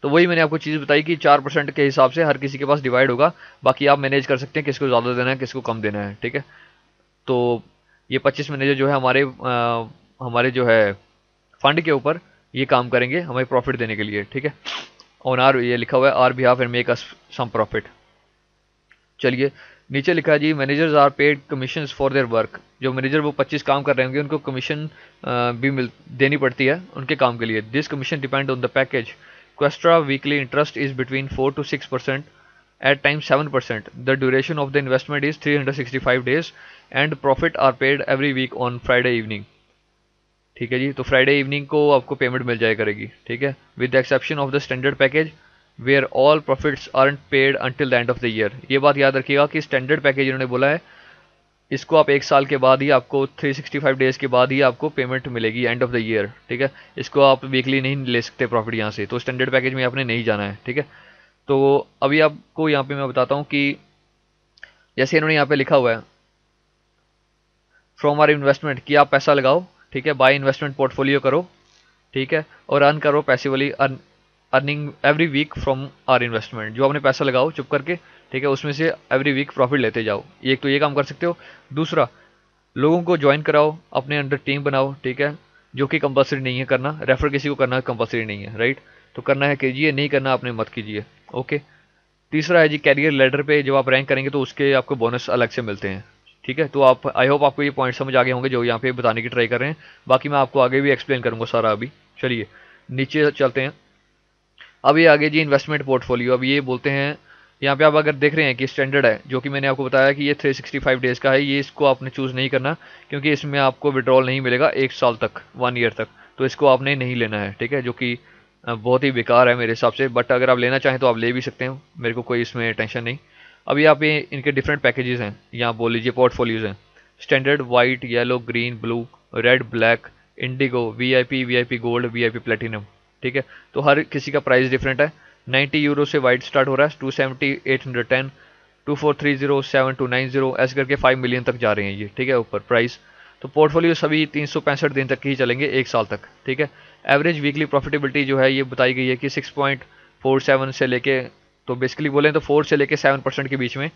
A: तो वही मैंने आपको चीज़ बताई कि 4% के हिसाब से हर किसी के पास डिवाइड होगा। बाकी आप मैनेज कर सकते हैं किसको ज़्यादा देना है, किसको कम देना है, ठीक है। तो ये 25 मैनेजर जो है हमारे जो है फंड के ऊपर ये काम करेंगे हमें प्रॉफिट देने के लिए, ठीक है। ऑन आर, ये लिखा हुआ है our behalf and make us some profit. चलिए नीचे लिखा है जी managers are paid commission for their work. जो मैनेजर वो 25 काम कर रहे होंगे उनको कमीशन भी देनी पड़ती है उनके काम के लिए। This commission depend on the package. Questra weekly interest is between 4 to 6%, at times 7%. The duration of the investment is 365 days and profit are paid every week on Friday evening, ठीक है जी। तो फ्राइडे इवनिंग को आपको पेमेंट मिल जाया करेगी, ठीक है, with the exception of the standard package where all profits aren't paid until the end of the year. ये बात याद रखिएगा कि स्टैंडर्ड पैकेज इन्होंने बोला है इसको आप 1 साल के बाद ही आपको 365 डेज़ के बाद ही आपको पेमेंट मिलेगी एंड ऑफ द ईयर, ठीक है। इसको आप वीकली नहीं ले सकते प्रॉफिट यहाँ से, तो स्टैंडर्ड पैकेज में आपने नहीं जाना है, ठीक है। तो अभी आपको यहाँ पे मैं बताता हूँ कि जैसे इन्होंने यहाँ पे लिखा हुआ है फ्रॉम आर इन्वेस्टमेंट, कि आप पैसा लगाओ, ठीक है, बाय इन्वेस्टमेंट पोर्टफोलियो करो, ठीक है, और अर्न करो passively, earning every week from our investment. जो आपने पैसा लगाओ चुप करके, ठीक है, उसमें से एवरी वीक प्रॉफिट लेते जाओ। एक तो ये काम कर सकते हो। दूसरा, लोगों को ज्वाइन कराओ, अपने अंडर टीम बनाओ, ठीक है, जो कि कंपलसरी नहीं है करना। रेफर किसी को करना कंपलसरी नहीं है, राइट। तो करना है कीजिए, नहीं करना आपने मत कीजिए, ओके। तीसरा है जी कैरियर लेडर पे जब आप रैंक करेंगे तो उसके आपको बोनस अलग से मिलते हैं, ठीक है। तो आप आई होप आपको ये पॉइंट समझ आ गए होंगे जो यहाँ पे बताने की ट्राई कर रहे हैं। बाकी मैं आपको आगे भी एक्सप्लेन करूँगा सारा अभी। चलिए नीचे चलते हैं। अब ये आगे जी इन्वेस्टमेंट पोर्टफोलियो। अब ये बोलते हैं यहाँ पे आप अगर देख रहे हैं कि स्टैंडर्ड है, जो कि मैंने आपको बताया कि ये 365 डेज़ का है, ये इसको आपने चूज़ नहीं करना क्योंकि इसमें आपको विड्रॉल नहीं मिलेगा 1 साल तक, 1 ईयर तक। तो इसको आपने नहीं लेना है, ठीक है, जो कि बहुत ही बेकार है मेरे हिसाब से। बट अगर आप लेना चाहें तो आप ले भी सकते हो, मेरे को कोई इसमें टेंशन नहीं। अभी यहाँ पे इनके डिफरेंट पैकेजेस हैं, यहाँ बोल लीजिए पोर्टफोलियोज़ हैं। Standard, white, yellow, green, blue, red, black, Indigo, VIP, VIP gold, VIP platinum, ठीक है। तो हर किसी का प्राइस डिफरेंट है। 90 यूरो से वाइट स्टार्ट हो रहा है, 270, 810, 2430, 7290 ऐसे करके 5 मिलियन तक जा रहे हैं ये, ठीक है, ऊपर प्राइस। तो पोर्टफोलियो सभी 365 दिन तक ही चलेंगे, एक साल तक, ठीक है। एवरेज वीकली प्रॉफिटेबिलिटी जो है ये बताई गई है कि 6.47 से लेके, तो बेसिकली बोलें तो 4 से लेके 7% के बीच में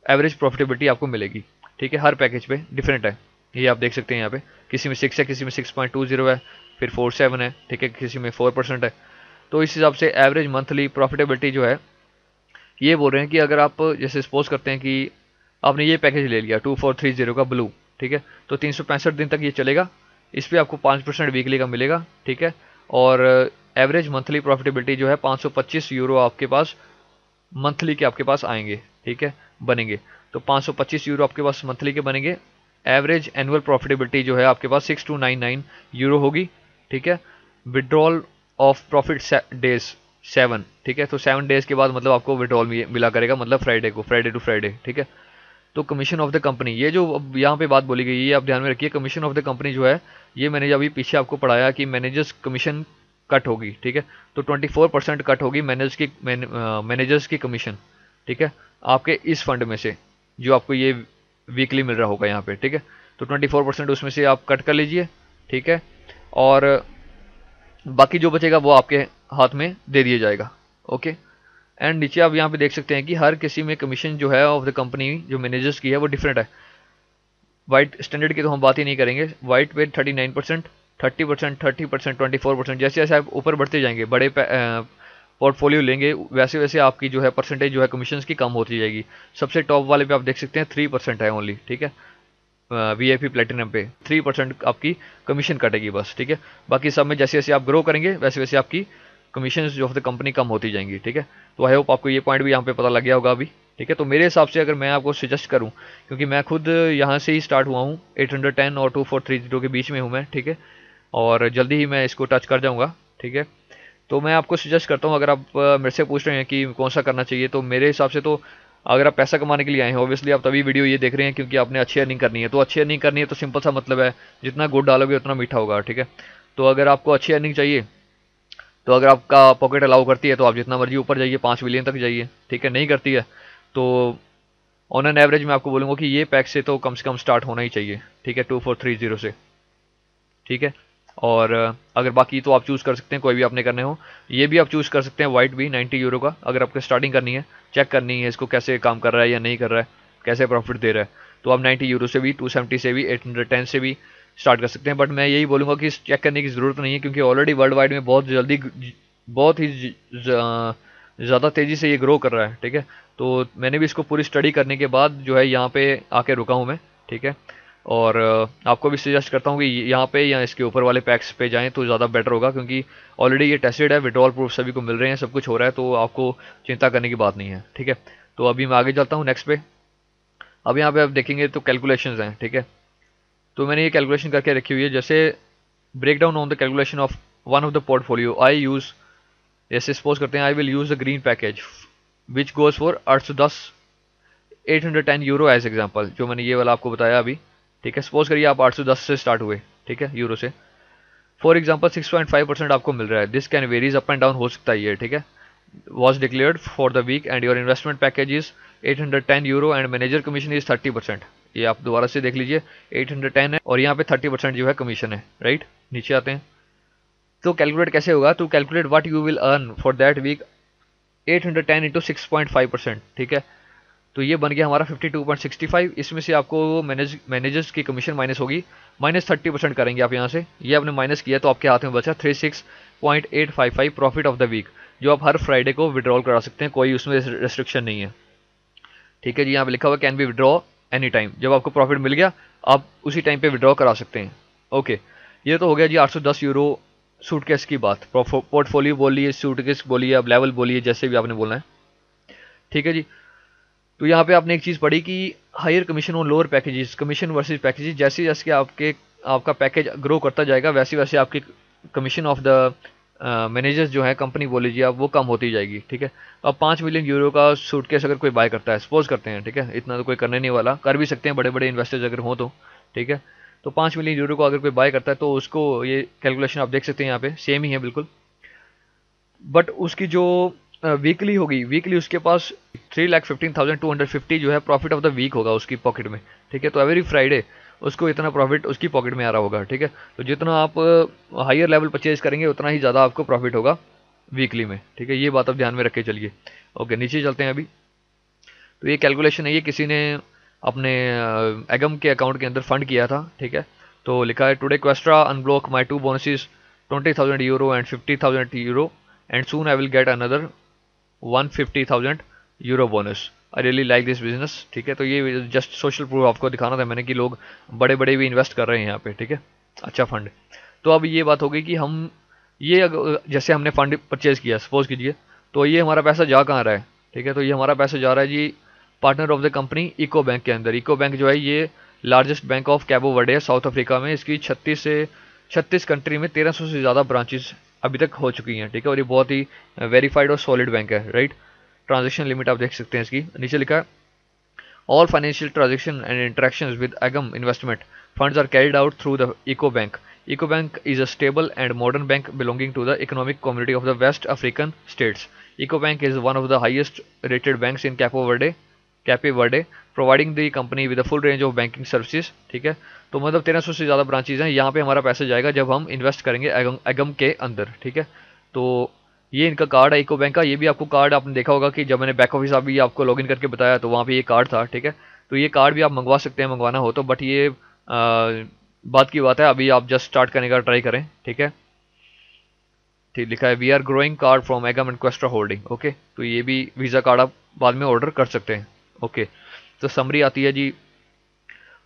A: एवरेज प्रॉफिटेबिलिटी आपको मिलेगी, ठीक है। हर पैकेज पे डिफरेंट है, ये आप देख सकते हैं यहाँ पे, किसी में 6 है, किसी में 6.20 है, फिर 47 है, ठीक है, किसी में 4% है। तो इस हिसाब से एवरेज मंथली प्रॉफिटेबिलिटी जो है ये बोल रहे हैं कि अगर आप जैसे सपोज करते हैं कि आपने ये पैकेज ले लिया 2430 का ब्लू, ठीक है, तो 365 दिन तक ये चलेगा, इस पर आपको 5% वीकली का मिलेगा, ठीक है। और एवरेज मंथली प्रॉफिटेबिलिटी जो है 525 यूरो आपके पास मंथली के आपके पास आएंगे, ठीक है, बनेंगे। तो 525 यूरो आपके पास मंथली के बनेंगे। एवरेज एनुअल प्रॉफिटेबिलिटी जो है आपके पास 6299 यूरो होगी, ठीक है। विड्रॉल ऑफ प्रॉफिट डेज 7, ठीक है, तो 7 डेज के बाद मतलब आपको विड्रॉल मिला करेगा, मतलब फ्राइडे को, फ्राइडे टू फ्राइडे, ठीक है। तो कमीशन ऑफ द कंपनी, ये जो अब यहाँ पे बात बोली गई है ये आप ध्यान में रखिए। कमीशन ऑफ द कंपनी जो है ये मैंने अभी पीछे आपको पढ़ाया कि मैनेजर्स कमीशन कट होगी, ठीक है, तो 24% कट होगी मैनेजर्स की कमीशन, ठीक है, आपके इस फंड में से जो आपको ये वीकली मिल रहा होगा यहाँ पे, ठीक है। तो 24% उसमें से आप कट कर लीजिए, ठीक है, और बाकी जो बचेगा वो आपके हाथ में दे दिया जाएगा, ओके। एंड नीचे आप यहाँ पे देख सकते हैं कि हर किसी में कमीशन जो है ऑफ द कंपनी जो मैनेजर्स की है वो डिफरेंट है। वाइट स्टैंडर्ड की तो हम बात ही नहीं करेंगे, वाइट पे 39%, 30%, 30%, 24%, जैसे जैसे आप ऊपर बढ़ते जाएंगे, बड़े पोर्टफोलियो लेंगे वैसे वैसे आपकी जो है परसेंटेज जो है कमीशन की कम होती जाएगी। सबसे टॉप वाले पे आप देख सकते हैं 3% है ओनली, ठीक है, VIP प्लेटिनम पे 3% आपकी कमीशन कटेगी बस, ठीक है। बाकी सब में जैसे जैसे आप ग्रो करेंगे वैसे वैसे आपकी कमीशन जो ऑफ द कंपनी कम होती जाएंगी, ठीक है। तो आई होप आपको ये पॉइंट भी यहाँ पे पता लग गया होगा अभी, ठीक है। तो मेरे हिसाब से अगर मैं आपको सजेस्ट करूँ, क्योंकि मैं खुद यहाँ से ही स्टार्ट हुआ हूँ, 810 और 2430 के बीच में हूँ मैं, ठीक है, और जल्दी ही मैं इसको टच कर जाऊँगा, ठीक है। तो मैं आपको सजेस्ट करता हूँ, अगर आप मेरे से पूछ रहे हैं कि कौन सा करना चाहिए, तो मेरे हिसाब से तो अगर आप पैसा कमाने के लिए आए हैं, ऑब्वियसली आप तभी वीडियो ये देख रहे हैं क्योंकि आपने अच्छी अर्निंग करनी है। तो अच्छी अर्निंग करनी है तो सिंपल सा मतलब है, जितना गुड़ डालोगे उतना मीठा होगा, ठीक है। तो अगर आपको अच्छी अर्निंग चाहिए, तो अगर आपका पॉकेट अलाउ करती है तो आप जितना मर्जी ऊपर जाइए, 5 मिलियन तक जाइए, ठीक है। नहीं करती है तो ऑन एन एवरेज मैं आपको बोलूँगा कि ये पैक से तो कम से कम स्टार्ट होना ही चाहिए, ठीक है, 2430 से, ठीक है। और अगर बाकी तो आप चूज़ कर सकते हैं, कोई भी आपने करने हो, ये भी आप चूज़ कर सकते हैं वाइट भी 90 यूरो का, अगर आपको स्टार्टिंग करनी है, चेक करनी है इसको कैसे काम कर रहा है या नहीं कर रहा है, कैसे प्रॉफिट दे रहा है, तो आप 90 यूरो से भी, 270 से भी, 810 से भी स्टार्ट कर सकते हैं। बट मैं यही बोलूँगा कि चेक करने की ज़रूरत नहीं है, क्योंकि ऑलरेडी वर्ल्ड वाइड में बहुत ही ज़्यादा तेज़ी से ये ग्रो कर रहा है, ठीक है। तो मैंने भी इसको पूरी स्टडी करने के बाद जो है यहाँ पे आके रुका हूँ मैं, ठीक है। और आपको भी सजेस्ट करता हूँ कि यहाँ पे या इसके ऊपर वाले पैक्स पे जाएं तो ज़्यादा बेटर होगा, क्योंकि ऑलरेडी ये टेस्टेड है, विड्रॉल प्रूफ सभी को मिल रहे हैं, सब कुछ हो रहा है, तो आपको चिंता करने की बात नहीं है, ठीक है। तो अभी मैं आगे चलता हूँ नेक्स्ट पे। अब यहाँ पे आप देखेंगे तो कैलकुलेशंस हैं, ठीक है। तो मैंने ये कैलकुलेशन करके रखी हुई है, जैसे break down on the calculation of one of the portfolio I use, जैसे सपोज करते हैं I will use the green package which goes for 810 euro as example, जो मैंने ये वाला आपको बताया अभी, ठीक है। सपोज करिए आप 810 से स्टार्ट हुए, ठीक है, यूरो से। फॉर एग्जाम्पल 6.5% आपको मिल रहा है, this can varies up and down हो सकता है ये, ठीक है। Was declared for the week and your investment package is 810 euro and manager commission is 30%। ये आप दोबारा से देख लीजिए, 810 है और यहाँ पे 30% जो है कमीशन है, राइट। नीचे आते हैं तो कैलकुलेट कैसे होगा, तो calculate what you will earn for that week 810 into 6.5%, ठीक है। तो ये बन गया हमारा 52.65। इसमें से आपको मैनेजर्स की कमीशन माइनस होगी, माइनस 30% करेंगे आप यहाँ से, ये आपने माइनस किया तो आपके हाथ में बचा 36.855 प्रॉफिट ऑफ द वीक, जो आप हर फ्राइडे को विड्रॉल करा सकते हैं, कोई उसमें रेस्ट्रिक्शन नहीं है, ठीक है जी। यहाँ पे लिखा हुआ can be withdraw any time, जब आपको प्रॉफिट मिल गया आप उसी टाइम पे विड्रॉ करा सकते हैं, ओके। ये तो हो गया जी 810 यूरो सूटकेस की बात, पोर्टफोलियो बोलिए, सूटकेस बोलिए, अब लेवल बोलिए, जैसे भी आपने बोलना है, ठीक है जी। तो यहाँ पे आपने एक चीज़ पढ़ी कि higher commission on lower packages, commission versus packages, जैसे जैसे आपका पैकेज ग्रो करता जाएगा वैसे वैसे आपकी कमीशन ऑफ द मैनेजर्स जो है कंपनी बोल लीजिए आप, वो कम होती जाएगी, ठीक है। अब 5 मिलियन यूरो का सूटकेस अगर कोई बाय करता है, सपोज करते हैं, ठीक है, इतना तो कोई करने नहीं वाला, कर भी सकते हैं बड़े बड़े इन्वेस्टर्स अगर हों तो, ठीक है। तो 5 मिलियन यूरो को अगर कोई बाय करता है तो उसको ये कैलकुलेशन आप देख सकते हैं यहाँ पे सेम ही है बिल्कुल, बट उसकी जो वीकली होगी, वीकली उसके पास 3,15,250 जो है प्रॉफिट ऑफ द वीक होगा उसकी पॉकेट में, ठीक है। तो एवरी फ्राइडे उसको इतना प्रॉफिट उसकी पॉकेट में आ रहा होगा, ठीक है। तो जितना आप हायर लेवल परचेज करेंगे उतना ही ज़्यादा आपको प्रॉफिट होगा वीकली में, ठीक है। ये बात आप ध्यान में रख के चलिए। ओके, नीचे चलते हैं अभी। तो ये कैलकुलेशन है, ये किसी ने अपने एगम के अकाउंट के अंदर फंड किया था, ठीक है। तो लिखा है today Questra unblock my two bonuses 20,000 euro and 50,000 euro and soon I will get another 150,000 euro bonus. I really like this business, ठीक है। तो ये जस्ट सोशल प्रूफ आपको दिखाना था मैंने कि लोग बड़े बड़े भी इन्वेस्ट कर रहे हैं यहाँ पे, ठीक है। अच्छा फंड। तो अब ये बात हो गई कि हम ये जैसे हमने फंड परचेज किया सपोज कीजिए, तो ये हमारा पैसा जा कहाँ रहा है, ठीक है। तो ये हमारा पैसा जा रहा है जी partner of the company Eco Bank के अंदर। इको बैंक जो है ये largest bank of Cabo Verde है साउथ अफ्रीका में। इसकी 36 कंट्री में 1300 से ज़्यादा ब्रांचेस अभी तक हो चुकी हैं, ठीक है। और ये बहुत ही वेरीफाइड और सॉलिड बैंक है, राइट। ट्रांजेक्शन लिमिट आप देख सकते हैं इसकी, नीचे लिखा है all financial transaction and interactions with एगम investment funds are carried out through the Eco Bank. Eco Bank is a stable and modern bank belonging to the economic community of the West African states. Eco Bank is one of the highest rated banks in Cape Verde, providing the company with a full range of banking services. ठीक है, तो मतलब 1300 से ज़्यादा ब्रांचेज हैं। यहाँ पे हमारा पैसा जाएगा जब हम इन्वेस्ट करेंगे एगम के अंदर, ठीक है। तो ये इनका कार्ड है इको बैंक का। ये भी आपको कार्ड आपने देखा होगा कि जब मैंने बैक ऑफिस अभी आपको लॉगिन करके बताया तो वहाँ पे ये कार्ड था, ठीक है। तो ये कार्ड भी आप मंगवा सकते हैं मंगवाना हो तो, बट ये बात की बात है, अभी आप जस्ट स्टार्ट करने का ट्राई करें, ठीक है। ठीक लिखा है we are growing card from एगम एंड क्वेस्ट्रा होल्डिंग। ओके, तो ये भी वीज़ा कार्ड आप बाद में ऑर्डर कर सकते हैं। ओके, तो समरी आती है जी,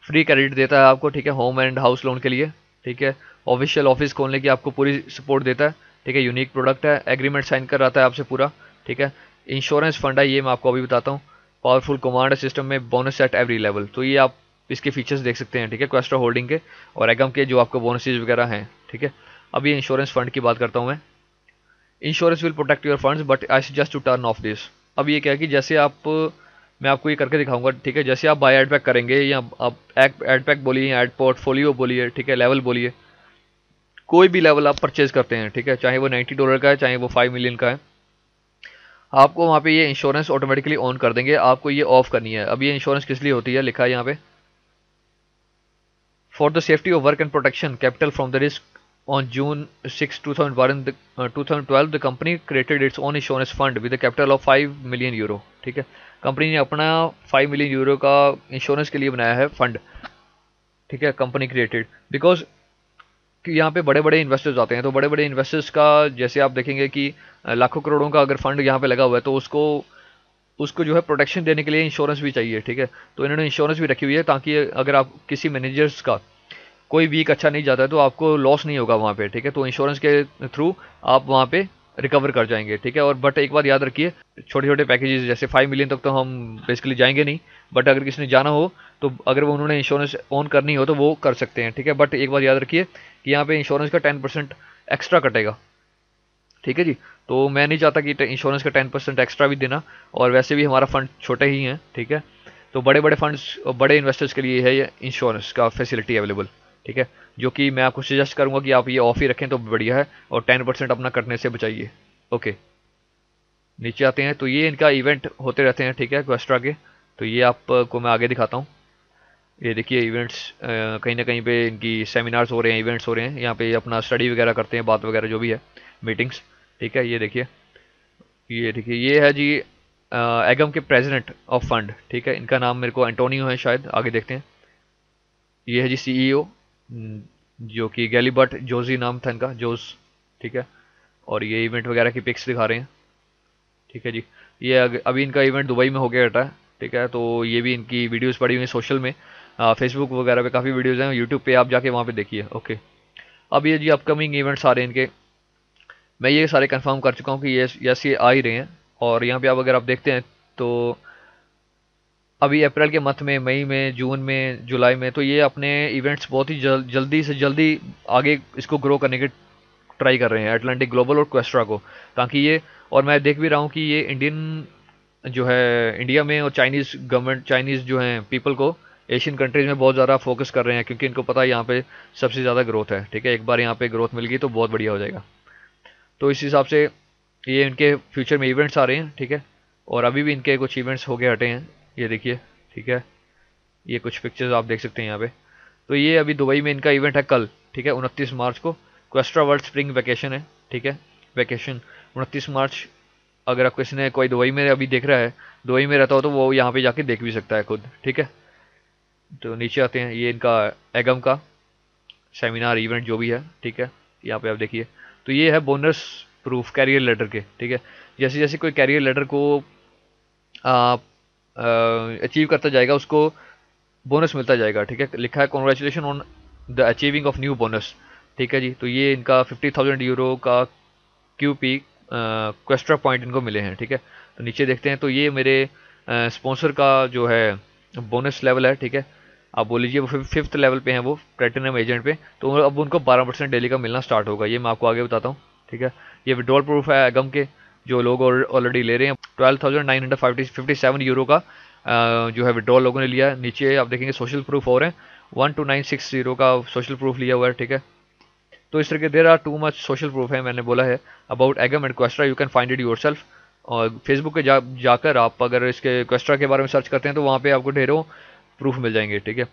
A: फ्री क्रेडिट देता है आपको, ठीक है, होम एंड हाउस लोन के लिए, ठीक है। ऑफिशियल ऑफिस खोलने की आपको पूरी सपोर्ट देता है, ठीक है। यूनिक प्रोडक्ट है, एग्रीमेंट साइन कराता है आपसे पूरा, ठीक है। इंश्योरेंस फंड है, ये मैं आपको अभी बताता हूँ। पावरफुल कमांड सिस्टम में बोनस एट एवरी लेवल, तो ये आप इसके फीचर्स देख सकते हैं, ठीक है, क्वेस्ट्रा होल्डिंग के और एगम के जो आपको बोनसेज वगैरह हैं, ठीक है। अब ये इंश्योरेंस फंड की बात करता हूँ मैं। Insurance will protect your funds but I suggest to turn off this. अब ये क्या है कि जैसे आप, मैं आपको ये करके दिखाऊंगा, ठीक है। जैसे आप बाय एड पैक करेंगे या आप एड पैक बोलिए, एड पोर्टफोलियो बोलिए, ठीक है, लेवल बोलिए, कोई भी लेवल आप परचेज करते हैं, ठीक है, चाहे वो $90 का है चाहे वो 5 मिलियन का है, आपको वहाँ पे ये इंश्योरेंस ऑटोमेटिकली ऑन कर देंगे। आपको ये ऑफ करनी है। अब ये इंश्योरेंस किस लिए होती है, लिखा है यहाँ पे for the safety of work and protection capital from the risk on June 6, 2012 the company created its own insurance fund with capital of 5 million euro, ठीक है। कंपनी ने अपना 5 मिलियन यूरो का इंश्योरेंस के लिए बनाया है फंड, ठीक है, कंपनी क्रिएटेड बिकॉज कि यहाँ पे बड़े बड़े इन्वेस्टर्स आते हैं। तो बड़े बड़े इन्वेस्टर्स का जैसे आप देखेंगे कि लाखों करोड़ों का अगर फंड यहाँ पे लगा हुआ है तो उसको उसको जो है प्रोटेक्शन देने के लिए इंश्योरेंस भी चाहिए, ठीक है। तो इन्होंने इंश्योरेंस भी रखी हुई है ताकि अगर आप किसी मैनेजर्स का कोई वीक अच्छा नहीं जाता है तो आपको लॉस नहीं होगा वहाँ पे, ठीक है। तो इंश्योरेंस के थ्रू आप वहाँ पे रिकवर कर जाएंगे, ठीक है। और बट एक बात याद रखिए, छोटे छोटे पैकेजेस जैसे 5 मिलियन तक तो हम बेसिकली जाएंगे नहीं, बट अगर किसी ने जाना हो तो अगर वो उन्होंने इंश्योरेंस ऑन करनी हो तो वो कर सकते हैं, ठीक है। बट एक बात याद रखिए कि यहाँ पे इंश्योरेंस का 10% एक्स्ट्रा कटेगा, ठीक है जी। तो मैं नहीं चाहता कि इंश्योरेंस का 10% एक्स्ट्रा भी देना, और वैसे भी हमारा फंड छोटे ही हैं, ठीक है। तो बड़े बड़े फंड्स बड़े इन्वेस्टर्स के लिए है ये इंश्योरेंस का फैसिलिटी अवेलेबल, ठीक है। जो कि मैं आपको सजेस्ट करूंगा कि आप ये ऑफ ही रखें तो बढ़िया है, और 10% अपना कटने से बचाइए। ओके, नीचे आते हैं। तो ये इनका इवेंट होते रहते हैं, ठीक है, क्वेस्ट्रा के। तो ये आपको मैं आगे दिखाता हूँ। ये देखिए इवेंट्स, कहीं ना कहीं पे इनकी सेमिनार्स हो रहे हैं, इवेंट्स हो रहे हैं, यहाँ पे अपना स्टडी वगैरह करते हैं, बात वगैरह जो भी है, मीटिंग्स, ठीक है। ये देखिए ये है जी एगम के प्रेसिडेंट ऑफ फंड, ठीक है। इनका नाम मेरे को एंटोनियो है शायद, आगे देखते हैं। ये है जी सीईओ जो कि गैलीबर्ट जोजी नाम था इनका, जोस, ठीक है। और ये इवेंट वगैरह की पिक्स दिखा रहे हैं, ठीक है जी। ये अभी इनका इवेंट दुबई में हो गया था, ठीक है। तो ये भी इनकी वीडियोस पड़ी हुई हैं सोशल में, फेसबुक वगैरह पे काफ़ी वीडियोस हैं, यूट्यूब पे आप जाके वहाँ पे देखिए। ओके, अब ये जी अपकमिंग इवेंट्स आ रहे हैं इनके, मैं ये सारे कंफर्म कर चुका हूँ कि ये आ ही रहे हैं। और यहाँ पे आप अगर आप देखते हैं तो अभी अप्रैल के मंथ में, मई में, जून में, जुलाई में, तो ये अपने इवेंट्स बहुत ही जल्दी से जल्दी आगे इसको ग्रो करने के ट्राई कर रहे हैं, एटलांटिक ग्लोबल और क्वेस्ट्रा को, ताकि ये, और मैं देख भी रहा हूँ कि ये इंडियन जो है इंडिया में और चाइनीज़ गवर्नमेंट, चाइनीज़ जो हैं पीपल को एशियन कंट्रीज़ में बहुत ज़्यादा फोकस कर रहे हैं, क्योंकि इनको पता है यहाँ पे सबसे ज़्यादा ग्रोथ है, ठीक है। एक बार यहाँ पे ग्रोथ मिल गई तो बहुत बढ़िया हो जाएगा। तो इस हिसाब से ये इनके फ्यूचर में इवेंट्स आ रहे हैं, ठीक है। और अभी भी इनके कुछ इवेंट्स हो गए हटे हैं, ये देखिए, ठीक है। ये कुछ पिक्चर्स आप देख सकते हैं यहाँ पे। तो ये अभी दुबई में इनका इवेंट है कल, ठीक है, 29 मार्च को। क्वेस्ट्रा वर्ल्ड स्प्रिंग वैकेशन है, ठीक है, वैकेशन 29 मार्च। अगर आप किसी ने कोई दुबई में अभी देख रहा है, दुबई में रहता हो, तो वो यहाँ पे जाके देख भी सकता है खुद, ठीक है। तो नीचे आते हैं, ये इनका एगम का सेमिनार इवेंट जो भी है, ठीक है, यहाँ पे आप देखिए। तो ये है बोनस प्रूफ कैरियर लेटर के, ठीक है। जैसे जैसे कोई कैरियर लेटर को अचीव करता जाएगा, उसको बोनस मिलता जाएगा, ठीक है। लिखा है congratulation on the achieving of new bonus, ठीक है जी। तो ये इनका 50,000 यूरो का QP क्वेस्ट्रा पॉइंट इनको मिले हैं, ठीक है। तो नीचे देखते हैं, तो ये मेरे स्पॉन्सर का जो है बोनस लेवल है, ठीक है। आप बोल लीजिए वो 5th लेवल पे हैं, वो प्लेटिनम एजेंट पे। तो अब उनको 12% डेली का मिलना स्टार्ट होगा, ये मैं आपको आगे बताता हूँ, ठीक है। ये विड्रॉल प्रूफ है एगम के, जो लोग ऑलरेडी ले रहे हैं। 12,957 यूरो का जो है विड्रॉल लोगों ने लिया है। नीचे आप देखेंगे सोशल प्रूफ और हैं, 12960 का सोशल प्रूफ लिया हुआ है, ठीक है। तो इस तरीके there are too much social proof है, मैंने बोला है अबाउट एगम and Questra, you can find it yourself. और फेसबुक पे जाकर आप अगर इसके क्वेस्ट्रा के बारे में सर्च करते हैं, तो वहाँ पे आपको ढेरों प्रूफ मिल जाएंगे, ठीक है।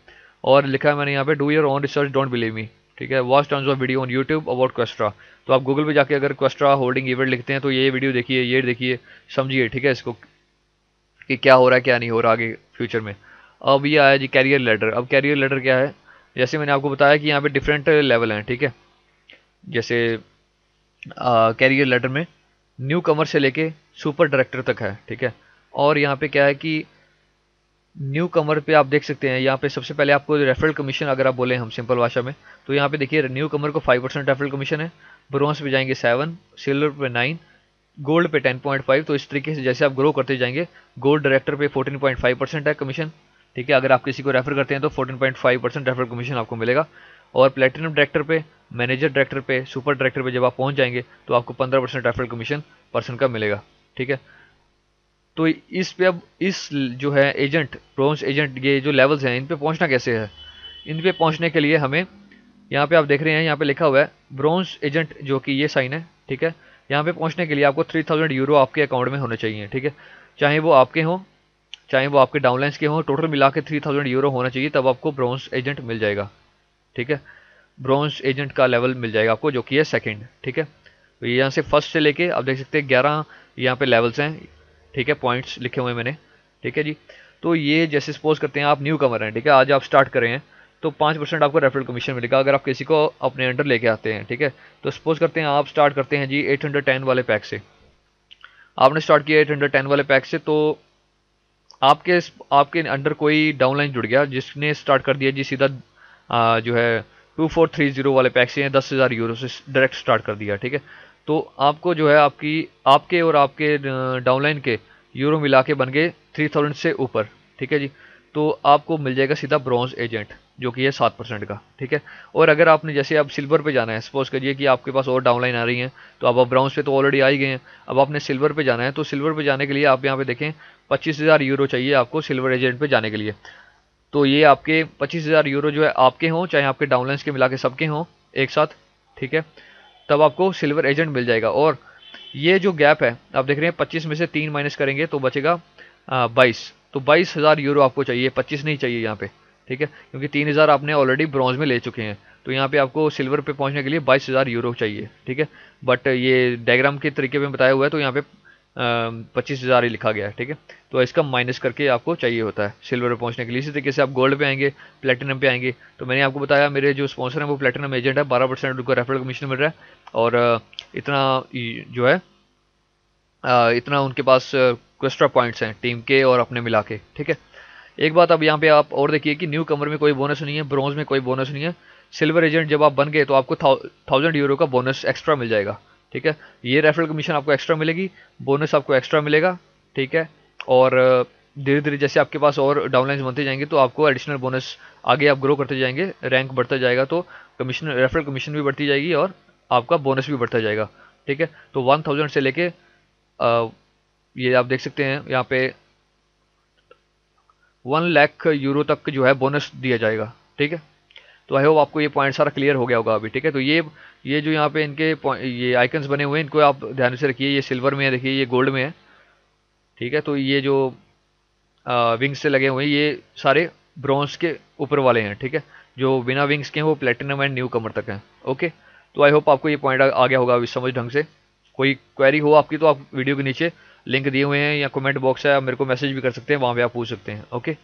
A: और लिखा है मैंने यहाँ पे, do your own research, don't believe me, ठीक है। Watch tons of video on YouTube about Questra. तो आप गूगल पे जाके अगर क्वेस्ट्रा होल्डिंग इवेंट लिखते हैं, तो ये वीडियो देखिए, ये देखिए, समझिए, ठीक है, इसको कि क्या हो रहा है क्या नहीं हो रहा आगे फ्यूचर में। अब ये आया जी कैरियर लेटर। अब कैरियर लेटर क्या है, जैसे मैंने आपको बताया कि यहाँ पे डिफरेंट लेवल हैं, ठीक है। जैसे कैरियर लेटर में न्यू कमर से लेके सुपर डायरेक्टर तक है, ठीक है। और यहाँ पे क्या है कि न्यू कमर पे आप देख सकते हैं, यहाँ पे सबसे पहले आपको रेफरल कमीशन, अगर आप बोले हम सिंपल भाषा में, तो यहाँ पे देखिए न्यू कमर को 5% रेफरल कमीशन है। ब्रॉन्ज पे जाएंगे 7, सिल्वर पे 9, गोल्ड पे 10.5। तो इस तरीके से जैसे आप ग्रो करते जाएंगे, गोल्ड डायरेक्टर पे 14.5% है कमीशन, ठीक है। अगर आप किसी को रेफर करते हैं तो 14.5% रेफरल कमीशन आपको मिलेगा। और प्लेटिनम डायरेक्टर पे, मैनेजर डायरेक्टर पे, सुपर डायरेक्टर पे जब आप पहुंच जाएंगे, तो आपको 15% रेफरल कमीशन पर्सन का मिलेगा, ठीक है। तो इस पे अब इस जो है एजेंट, ब्रोंज एजेंट, ये जो लेवल्स हैं, इन पे पहुंचना कैसे है। इन पे पहुंचने के लिए हमें, यहाँ पे आप देख रहे हैं, यहाँ पे लिखा हुआ है ब्रोंज एजेंट, जो कि ये साइन है, ठीक है। यहाँ पे पहुंचने के लिए आपको 3000 यूरो आपके अकाउंट में होने चाहिए, ठीक है। चाहे वो आपके हों, चाहे वो आपके डाउनलाइंस के हों, टोटल मिला के 3000 यूरो होना चाहिए, तब आपको ब्रोंज एजेंट मिल जाएगा, ठीक है। ब्रोंज एजेंट का लेवल मिल जाएगा आपको, जो कि है सेकंड, ठीक है। तो ये यहाँ से फर्स्ट से लेके आप देख सकते हैं 11 यहाँ पे लेवल्स हैं, ठीक है, पॉइंट्स लिखे हुए हैं मैंने, ठीक है जी। तो ये जैसे सपोज करते हैं आप न्यू कमर हैं, ठीक है, आज आप स्टार्ट कर रहे हैं, तो 5% आपको रेफरल कमीशन मिलेगा अगर आप किसी को अपने अंडर लेके आते हैं, ठीक है। तो सपोज करते हैं आप स्टार्ट करते हैं जी 810 वाले पैक से। आपने स्टार्ट किया 810 वाले पैक से, तो आपके आपके अंडर कोई डाउनलाइन जुड़ गया जिसने स्टार्ट कर दिया जी सीधा जो है 2430 वाले पैक से 10,000 यूरो से डायरेक्ट स्टार्ट कर दिया, ठीक है। तो आपको जो है आपके और आपके डाउनलाइन के यूरो मिला के बन गए 3000 से ऊपर, ठीक है जी। तो आपको मिल जाएगा सीधा ब्रॉन्ज एजेंट, जो कि है 7% का, ठीक है। और अगर आपने जैसे अब सिल्वर पे जाना है, सपोज करिए कि आपके पास और डाउनलाइन आ रही हैं, तो अब ब्राउन्स पे तो ऑलरेडी आ ही गए हैं, अब आपने सिल्वर पे जाना है, तो सिल्वर पे जाने के लिए आप यहाँ पे देखें 25,000 यूरो चाहिए आपको सिल्वर एजेंट पे जाने के लिए। तो ये आपके 25,000 यूरो जो है आपके हों, चाहे आपके डाउनलाइंस के मिला के सबके हों एक साथ, ठीक है, तब आपको सिल्वर एजेंट मिल जाएगा। और ये जो गैप है आप देख रहे हैं, 25 में से 3 माइनस करेंगे तो बचेगा 22। तो 22,000 यूरो आपको चाहिए, 25 नहीं चाहिए यहाँ पे, ठीक है, क्योंकि 3,000 आपने ऑलरेडी ब्रॉन्ज में ले चुके हैं। तो यहाँ पे आपको सिल्वर पे पहुंचने के लिए 22,000 यूरो चाहिए, ठीक है। बट ये डायग्राम के तरीके में बताया हुआ है, तो यहाँ पे 25,000 ही लिखा गया है, ठीक है। तो इसका माइनस करके आपको चाहिए होता है सिल्वर पे पहुंचने के लिए। इसी तरीके से आप गोल्ड पे आएंगे, प्लेटिनम पे आएंगे। तो मैंने आपको बताया मेरे जो स्पॉन्सर हैं वो प्लेटिनम एजेंट है, 12% उनको रेफरल कमीशन मिल रहा है। और इतना जो है इतना उनके पास क्वेस्ट्रा पॉइंट्स हैं टीम के और अपने मिला के, ठीक है। एक बात अब यहाँ पे आप और देखिए कि न्यू कमर में कोई बोनस नहीं है, ब्रॉन्ज में कोई बोनस नहीं है। सिल्वर एजेंट जब आप बन गए तो आपको 1000 यूरो का बोनस एक्स्ट्रा मिल जाएगा, ठीक है। ये रेफरल कमीशन आपको एक्स्ट्रा मिलेगी, बोनस आपको एक्स्ट्रा मिलेगा, ठीक है। और धीरे धीरे जैसे आपके पास और डाउनलाइंस बनते जाएंगे, तो आपको एडिशनल बोनस, आगे आप ग्रो करते जाएंगे, रैंक बढ़ता जाएगा, तो कमीशन, रेफरल कमीशन भी बढ़ती जाएगी और आपका बोनस भी बढ़ता जाएगा, ठीक है। तो 1000 से लेके ये आप देख सकते हैं यहाँ पे 1 लाख यूरो तक जो है बोनस दिया जाएगा, ठीक है। तो आई होप आपको ये पॉइंट सारा क्लियर हो गया होगा अभी, ठीक है। तो ये जो यहाँ पे इनके ये आइकन्स बने हुए हैं, इनको आप ध्यान से रखिए। ये सिल्वर में है, देखिए ये गोल्ड में है, ठीक है। तो ये जो विंग्स से लगे हुए हैं ये सारे ब्रॉन्ज के ऊपर वाले हैं, ठीक है। जो बिना विंग्स के हैं वो प्लेटिनम एंड न्यू कमर तक हैं। ओके, तो आई होप आपको ये पॉइंट आ गया होगा अभी समझ ढंग से। कोई क्वेरी हो आपकी तो आप वीडियो के नीचे लिंक दिए हुए हैं या कमेंट बॉक्स है, आप मेरे को मैसेज भी कर सकते हैं, वहाँ पे आप पूछ सकते हैं। ओके,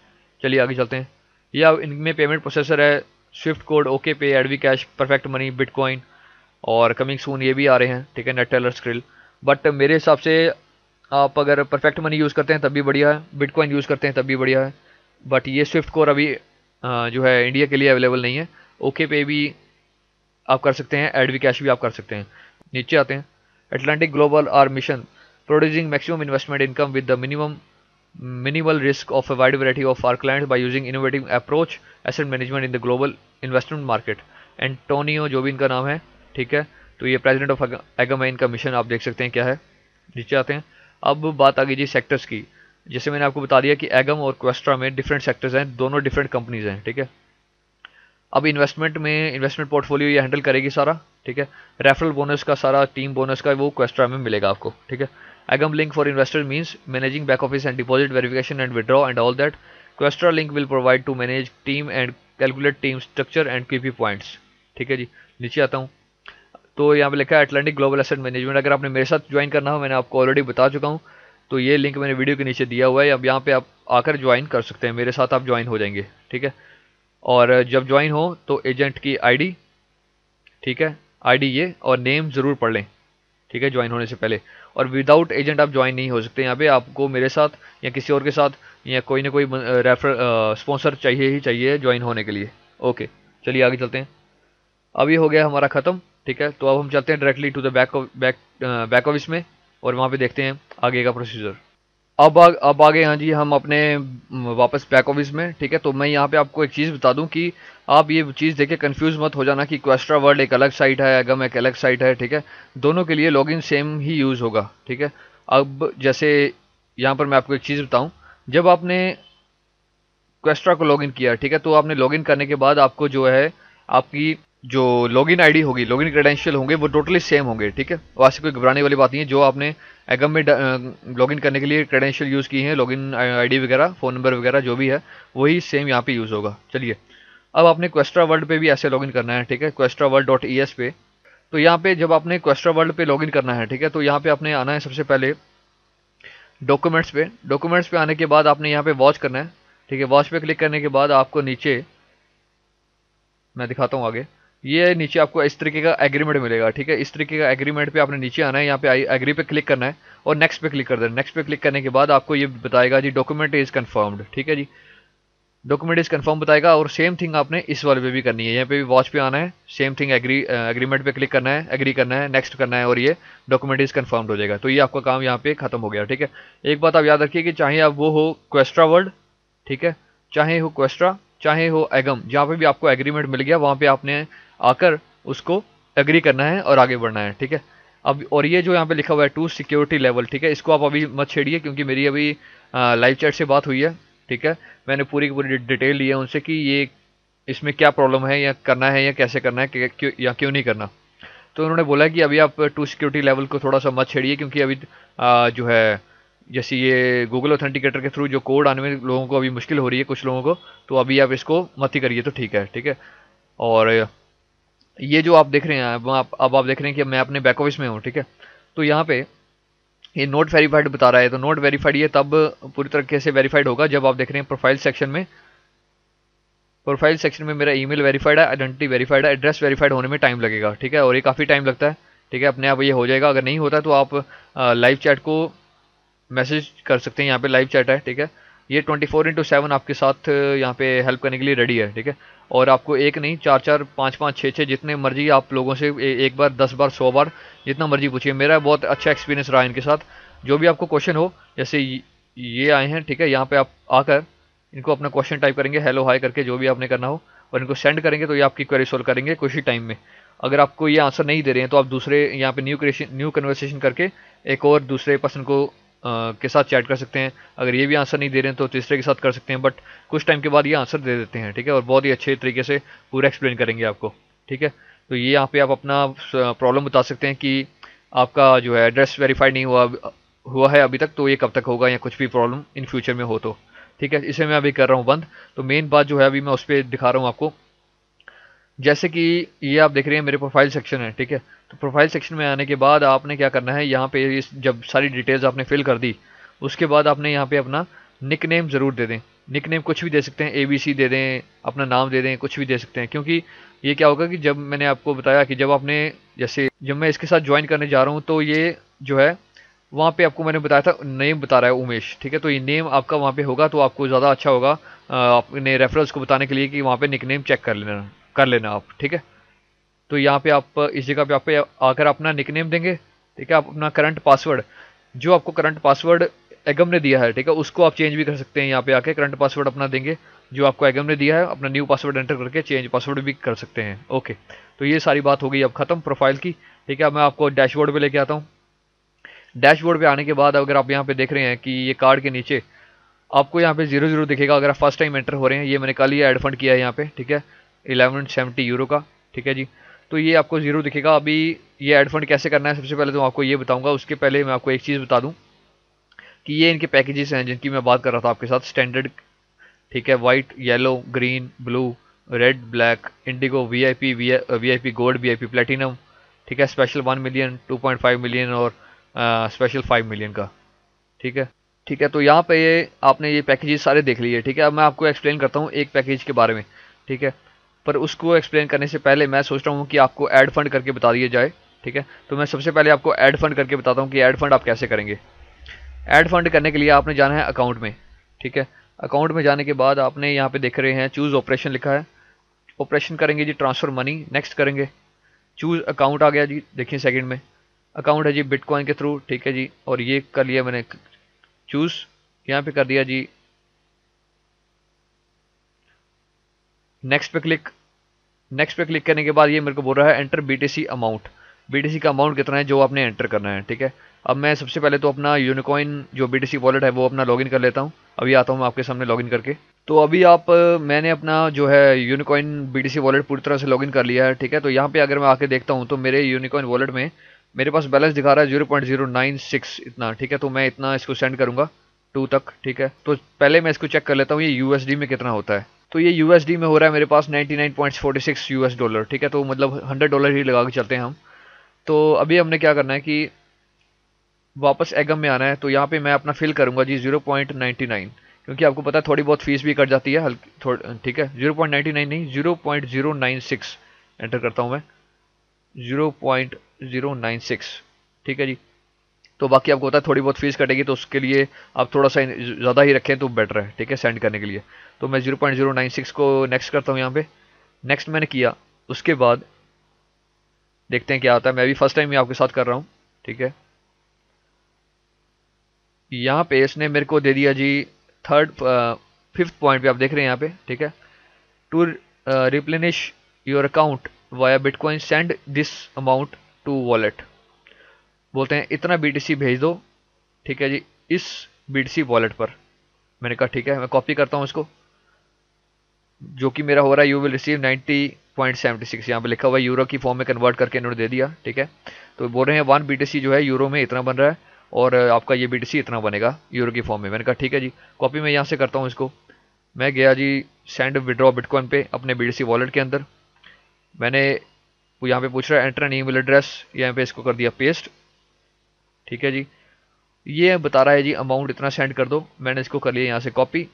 A: चलिए आगे चलते हैं। या इनमें पेमेंट प्रोसेसर है स्विफ्ट कोड, ओके पे, एडवी कैश, परफेक्ट मनी, बिटकॉइन और कमिंग सून ये भी आ रहे हैं, ठीक है, नेट टेलर स्क्रिल। बट मेरे हिसाब से आप अगर परफेक्ट मनी यूज़ करते हैं तब भी बढ़िया है, बिटकॉइन यूज़ करते हैं तब भी बढ़िया है। बट ये स्विफ्ट कोर अभी जो है इंडिया के लिए अवेलेबल नहीं है। ओके पे भी आप कर सकते हैं, एडवी कैश भी आप कर सकते हैं। नीचे आते हैं। Atlantic global are mission producing maximum investment income with the minimal risk of a wide variety of our clients by using innovative approach asset management in the global investment market। Antonio जो भी इनका नाम है, ठीक है। तो ये प्रेसिडेंट ऑफ एगम है, इनका मिशन आप देख सकते हैं क्या है। नीचे आते हैं। अब बात आ गई जी सेक्टर्स की। जैसे मैंने आपको बता दिया कि एगम और क्वेस्ट्रा में डिफरेंट सेक्टर्स हैं, दोनों डिफरेंट कंपनीज हैं, ठीक है। अब इन्वेस्टमेंट में इन्वेस्टमेंट पोर्टफोलियो ये हैंडल करेगी सारा, ठीक है। रेफरल बोनस का सारा टीम बोनस का वो क्वेस्ट्रा में मिलेगा आपको, ठीक है। एगम link for investor means managing back office and deposit verification and withdraw and all that. Questra link will provide to manage team and calculate team structure and KP points, ठीक है जी। नीचे आता हूँ। तो यहाँ पे लिखा है अटलांटिक ग्लोबल एसेट मैनेजमेंट। अगर आपने मेरे साथ ज्वाइन करना हो, मैंने आपको ऑलरेडी बता चुका हूँ, तो ये लिंक मैंने वीडियो के नीचे दिया हुआ है। अब यहाँ पे आप आकर ज्वाइन कर सकते हैं, मेरे साथ आप ज्वाइन हो जाएंगे, ठीक है। और जब ज्वाइन हो तो एजेंट की आईडी, ठीक है, आईडी ये और नेम ज़रूर पढ़ लें, ठीक है, ज्वाइन होने से पहले। और विदाउट एजेंट आप ज्वाइन नहीं हो सकते यहाँ पे। आपको मेरे साथ या किसी और के साथ या कोई ना कोई रेफर स्पॉन्सर चाहिए ही चाहिए ज्वाइन होने के लिए। ओके, चलिए आगे चलते हैं। अब ये हो गया हमारा ख़त्म, ठीक है। तो अब हम चलते हैं directly to the back office में और वहाँ पे देखते हैं आगे का प्रोसीजर। अब आ गए हाँ जी हम अपने वापस बैक ऑफिस में, ठीक है। तो मैं यहाँ पे आपको एक चीज़ बता दूं कि आप ये चीज़ देख के कन्फ्यूज़ मत हो जाना कि क्वेस्ट्रा वर्ल्ड एक अलग साइट है, एगम एक अलग साइट है, ठीक है। दोनों के लिए लॉगिन सेम ही यूज़ होगा, ठीक है। अब जैसे यहाँ पर मैं आपको एक चीज़ बताऊँ, जब आपने क्वेस्ट्रा को लॉगिन किया, ठीक है, तो आपने लॉगिन करने के बाद आपको जो है आपकी जो लॉगिन आईडी होगी, लॉगिन क्रेडेंशियल होंगे वो टोटली सेम होंगे, ठीक है। वहाँ से कोई घबराने वाली बात नहीं है। जो आपने एगम में लॉगिन करने के लिए क्रेडेंशियल यूज़ की हैं, लॉगिन आईडी वगैरह, फ़ोन नंबर वगैरह जो भी है, वही सेम यहाँ पे यूज़ होगा। चलिए, अब आपने क्वेस्ट्रा वर्ल्ड पे भी ऐसे लॉगिन करना है, ठीक है, क्वेस्ट्रा वर्ल्ड .es पे। तो यहाँ पे जब आपने क्वेस्ट्रा वर्ल्ड पे लॉगिन करना है, ठीक है, तो यहाँ पे आपने आना है सबसे पहले डॉक्यूमेंट्स पे। डॉक्यूमेंट्स पे आने के बाद आपने यहाँ पे वॉच करना है, ठीक है। वॉच पे क्लिक करने के बाद आपको नीचे मैं दिखाता हूँ आगे, ये नीचे आपको इस तरीके का एग्रीमेंट मिलेगा, ठीक है। इस तरीके का एग्रीमेंट पे आपने नीचे आना है, यहाँ पे एग्री पे क्लिक करना है और नेक्स्ट पे क्लिक कर देना। नेक्स्ट पे क्लिक करने के बाद आपको ये बताएगा जी डॉक्यूमेंट इज कंफर्म्ड, ठीक है जी, डॉक्यूमेंट इज कंफर्म बताएगा। और सेम थिंग आपने इस वाले पे भी करनी है, यहाँ पे भी वॉच पे आना है, सेम थिंग एग्रीमेंट पे क्लिक करना है, एग्री करना है, नेक्स्ट करना है और ये डॉक्यूमेंट इज कंफर्म्ड हो जाएगा। तो ये आपका काम यहाँ पे खत्म हो गया, ठीक है। एक बात आप याद रखिए कि चाहे आप वो हो क्वेस्ट्रा वर्ल्ड, ठीक है, चाहे हो क्वेस्ट्रा, चाहे हो एगम, जहाँ पे भी आपको एग्रीमेंट मिल गया वहाँ पे आपने आकर उसको एग्री करना है और आगे बढ़ना है, ठीक है। अब और ये जो यहाँ पे लिखा हुआ है टू सिक्योरिटी लेवल, ठीक है, इसको आप अभी मत छेड़िए क्योंकि मेरी अभी लाइव चैट से बात हुई है, ठीक है। मैंने पूरी की पूरी डिटेल ली है उनसे कि ये इसमें क्या प्रॉब्लम है या करना है या कैसे करना है या क्यों नहीं करना। तो उन्होंने बोला कि अभी आप टू सिक्योरिटी लेवल को थोड़ा सा मत छेड़िए क्योंकि अभी जो है जैसे ये गूगल ऑथेंटिकेटर के थ्रू जो कोड आने में लोगों को अभी मुश्किल हो रही है कुछ लोगों को, तो अभी आप इसको मत ही करिए तो ठीक है, ठीक है। और ये जो आप देख रहे हैं अब आप देख रहे हैं कि मैं अपने बैक ऑफिस में हूँ, ठीक है। तो यहाँ पे ये नोट वेरीफाइड बता रहा है, तो नोट वेरीफाइड ये तब पूरी तरीके से वेरीफाइड होगा जब आप देख रहे हैं प्रोफाइल सेक्शन में। प्रोफाइल सेक्शन में मेरा ईमेल वेरीफाइड है, आइडेंटिटी वेरीफाइड है, एड्रेस वेरीफाइड होने में टाइम लगेगा, ठीक है, और ये काफ़ी टाइम लगता है, ठीक है। अपने आप ये हो जाएगा। अगर नहीं होता तो आप लाइव चैट को मैसेज कर सकते हैं, यहाँ पे लाइव चैट है, ठीक है। ये 24/7 आपके साथ यहाँ पे हेल्प करने के लिए रेडी है, ठीक है। और आपको एक नहीं 4-4, 5-5, 6-6 जितने मर्जी आप लोगों से एक बार, 10 बार, 100 बार, जितना मर्जी पूछिए। मेरा बहुत अच्छा एक्सपीरियंस रहा इनके साथ। जो भी आपको क्वेश्चन हो, जैसे ये आए हैं, ठीक है, यहाँ पे आप आकर इनको अपना क्वेश्चन टाइप करेंगे, हेलो हाय करके, जो भी आपने करना हो, और इनको सेंड करेंगे तो ये आपकी क्वेरी सोल्व करेंगे कुछ ही टाइम में। अगर आपको ये आंसर नहीं दे रहे हैं तो आप दूसरे यहाँ पे न्यू कन्वर्सेशन करके एक और दूसरे पर्सन को के साथ चैट कर सकते हैं। अगर ये भी आंसर नहीं दे रहे हैं तो तीसरे के साथ कर सकते हैं, बट कुछ टाइम के बाद ये आंसर दे देते हैं, ठीक है, और बहुत ही अच्छे तरीके से पूरा एक्सप्लेन करेंगे आपको, ठीक है। तो ये यहाँ पे आप अपना प्रॉब्लम बता सकते हैं कि आपका जो है एड्रेस वेरीफाइड नहीं हुआ हुआ है अभी तक, तो ये कब तक होगा, या कुछ भी प्रॉब्लम इन फ्यूचर में हो तो, ठीक है। इसे मैं अभी कर रहा हूँ बंद। तो मेन बात जो है अभी मैं उस पर दिखा रहा हूँ आपको। जैसे कि ये आप देख रहे हैं मेरे प्रोफाइल सेक्शन है, ठीक है। तो प्रोफाइल सेक्शन में आने के बाद आपने क्या करना है, यहाँ पे इस जब सारी डिटेल्स आपने फिल कर दी, उसके बाद आपने यहाँ पे अपना निक नेम ज़रूर दे दें। निक नेम कुछ भी दे सकते हैं, ABC दे दें, अपना नाम दे दें, कुछ भी दे सकते हैं। क्योंकि ये क्या होगा कि जब मैंने आपको बताया कि जब आपने, जैसे जब मैं इसके साथ ज्वाइन करने जा रहा हूँ, तो ये जो है वहाँ पे आपको मैंने बताया था नेम बता रहा है उमेश, ठीक है। तो ये नेम आपका वहाँ पे होगा, तो आपको ज़्यादा अच्छा होगा अपने रेफरल्स को बताने के लिए कि वहाँ पे निक नेम चेक कर लेना आप, ठीक है। तो यहाँ पे आप इस जगह पे आप पे आकर अपना निक नेम देंगे, ठीक है। आप अपना करंट पासवर्ड, जो आपको करंट पासवर्ड एगम ने दिया है, ठीक है, उसको आप चेंज भी कर सकते हैं। यहाँ पे आके करंट पासवर्ड अपना देंगे जो आपको एगम ने दिया है, अपना न्यू पासवर्ड एंटर करके चेंज पासवर्ड भी कर सकते हैं। ओके, तो ये सारी बात हो गई अब खत्म प्रोफाइल की, ठीक है। अब मैं आपको डैशबोर्ड पे लेके आता हूँ। डैशबोर्ड पे आने के बाद अगर आप यहाँ पे देख रहे हैं कि ये कार्ड के नीचे आपको यहाँ पे 00 दिखेगा अगर आप फर्स्ट टाइम एंटर हो रहे हैं। ये मैंने कल ही एड फंड किया है यहाँ पे, ठीक है, 1170 यूरो का, ठीक है जी। तो ये आपको 0 दिखेगा। अभी ये एड फंड कैसे करना है सबसे पहले तो आपको ये बताऊंगा। उसके पहले मैं आपको एक चीज़ बता दूं कि ये इनके पैकेजेस हैं जिनकी मैं बात कर रहा था आपके साथ। स्टैंडर्ड, ठीक है, white, yellow, green, blue, red, black, Indigo, VIP, VIP gold, VIP platinum, ठीक है, स्पेशल 1 मिलियन, 2.5 मिलियन और स्पेशल 5 मिलियन का, ठीक है। ठीक है, तो यहाँ पे ये आपने ये पैकेजेस सारे देख लिए, ठीक है। अब मैं आपको एक्सप्लेन करता हूँ एक पैकेज के बारे में, ठीक है। पर उसको एक्सप्लेन करने से पहले मैं सोच रहा हूँ कि आपको ऐड फंड करके बता दिया जाए, ठीक है। तो मैं सबसे पहले आपको ऐड फंड करके बताता हूँ कि ऐड फंड आप कैसे करेंगे। ऐड फंड करने के लिए आपने जाना है अकाउंट में, ठीक है। अकाउंट में जाने के बाद आपने यहाँ पे देख रहे हैं चूज़ ऑपरेशन लिखा है, ऑपरेशन करेंगे जी ट्रांसफ़र मनी, नेक्स्ट करेंगे। चूज़ अकाउंट आ गया जी, देखिए सेकंड में अकाउंट है जी बिटकॉइन के थ्रू, ठीक है जी। और ये कर लिया मैंने चूज़, यहाँ पे कर दिया जी नेक्स्ट पे क्लिक। नेक्स्ट पे क्लिक करने के बाद ये मेरे को बोल रहा है एंटर बीटीसी अमाउंट। बीटीसी का अमाउंट कितना है जो आपने एंटर करना है, ठीक है। अब मैं सबसे पहले तो अपना यूनिकॉइन जो बीटीसी वॉलेट है वो अपना लॉगिन कर लेता हूँ। अभी आता हूँ मैं आपके सामने लॉगिन करके। तो अभी मैंने अपना जो है यूनिकॉइन बीटीसी वॉलेट पूरी तरह से लॉगिन कर लिया है, ठीक है। तो यहाँ पे अगर मैं आके देखता हूँ तो मेरे यूनिकॉइन वॉलेट में मेरे पास बैलेंस दिखा रहा है 0.096 इतना, ठीक है। तो मैं इतना इसको सेंड करूँगा 2 तक, ठीक है। तो पहले मैं इसको चेक कर लेता हूँ ये यूएसडी में कितना होता है। तो ये यूएसडी में हो रहा है मेरे पास 99.46 यूएस डॉलर, ठीक है। तो मतलब $100 ही लगा के चलते हैं हम। तो अभी हमने क्या करना है कि वापस एगम में आना है। तो यहाँ पे मैं अपना फिल करूंगा जी 0.99, क्योंकि आपको पता है थोड़ी बहुत फीस भी कट जाती है हल्की, ठीक है। 0.99 नहीं 0.096 एंटर करता हूँ मैं, 0.096, ठीक है जी। तो बाकी आपको पता है थोड़ी बहुत फीस कटेगी, तो उसके लिए आप थोड़ा सा ज़्यादा ही रखें तो बेटर है, ठीक है, सेंड करने के लिए। तो मैं 0.096 को नेक्स्ट करता हूँ यहाँ पे। नेक्स्ट मैंने किया, उसके बाद देखते हैं क्या आता है। मैं भी फर्स्ट टाइम ही आपके साथ कर रहा हूँ, ठीक है। यहाँ पे इसने मेरे को दे दिया जी फिफ्थ पॉइंट पे आप देख रहे हैं यहाँ पे, ठीक है। To replenish your account via bitcoin send this amount to wallet. बोलते हैं इतना बीटीसी भेज दो, ठीक है जी, इस बीटीसी वॉलेट पर। मैंने कहा ठीक है, मैं कॉपी करता हूँ इसको, जो कि मेरा हो रहा है यू विल रिसीव 90.76, यहाँ पे लिखा हुआ है यूरो की फॉर्म में कन्वर्ट करके इन्होंने दे दिया, ठीक है। तो बोल रहे हैं 1 बीटीसी जो है यूरो में इतना बन रहा है और आपका ये बीटीसी इतना बनेगा यूरो की फॉर्म में। मैंने कहा ठीक है जी, कॉपी मैं यहाँ से करता हूँ इसको। मैं गया जी सेंड विड्रॉ बिटकॉइन पे अपने बीटीसी वॉलेट के अंदर। मैंने वो यहाँ पे पूछ रहा है एंटर एन ईमेल एड्रेस, यहाँ पे इसको कर दिया पेस्ट, ठीक है जी। ये बता रहा है जी अमाउंट इतना सेंड कर दो, मैंने इसको कर लिया यहाँ से कॉपी।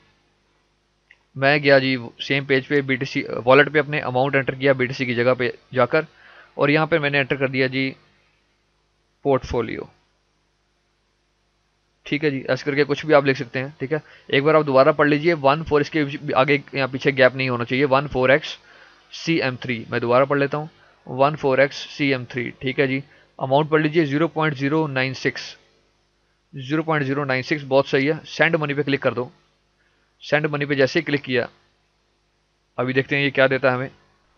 A: मैं गया जी सेम पेज पे बीटीसी वॉलेट पे अपने अमाउंट एंटर किया बीटीसी की जगह पे जाकर, और यहाँ पे मैंने एंटर कर दिया जी पोर्टफोलियो, ठीक है जी। ऐसे करके कुछ भी आप लिख सकते हैं, ठीक है। एक बार आप दोबारा पढ़ लीजिए 14, इसके आगे यहाँ पीछे गैप नहीं होना चाहिए, 14x CM3। मैं दोबारा पढ़ लेता हूँ 14x CM3, ठीक है जी। अमाउंट पढ़ लीजिए 0.096, 0.096 बहुत सही है। सेंड मनी पे क्लिक कर दो। सेंड मनी पे जैसे ही क्लिक किया, अभी देखते हैं ये क्या देता है हमें।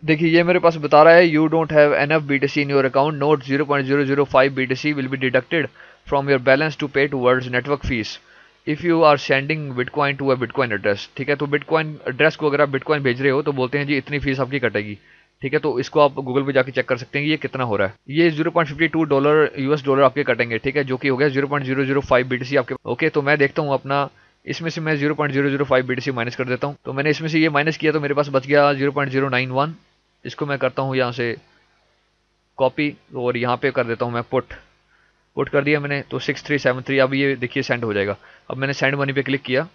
A: देखिए ये मेरे पास बता रहा है you don't have enough BTC in your account, note 0.005 BTC will be deducted from your balance to pay towards network fees if you are sending bitcoin to a bitcoin address. ठीक है, तो बिटकॉइन एड्रेस को अगर आप बिटकॉइन भेज रहे हो तो बोलते हैं जी इतनी फीस आपकी कटेगी। ठीक है, तो इसको आप गूगल पे जाके चेक कर सकते हैं कि ये कितना हो रहा है। ये $0.52 US डॉलर आपके कटेंगे। ठीक है, जो कि हो गया 0.005 BTC आपके। ओके, तो मैं देखता हूँ अपना, इसमें से मैं 0.005 BTC माइनस कर देता हूँ। तो मैंने इसमें से ये माइनस किया तो मेरे पास बच गया 0.091। इसको मैं करता हूँ यहाँ से कॉपी और यहाँ पे कर देता हूँ मैं पुट। पुट कर दिया मैंने, तो 6373 अब ये देखिए सेंड हो जाएगा। अब मैंने सेंड मनी पे क्लिक किया।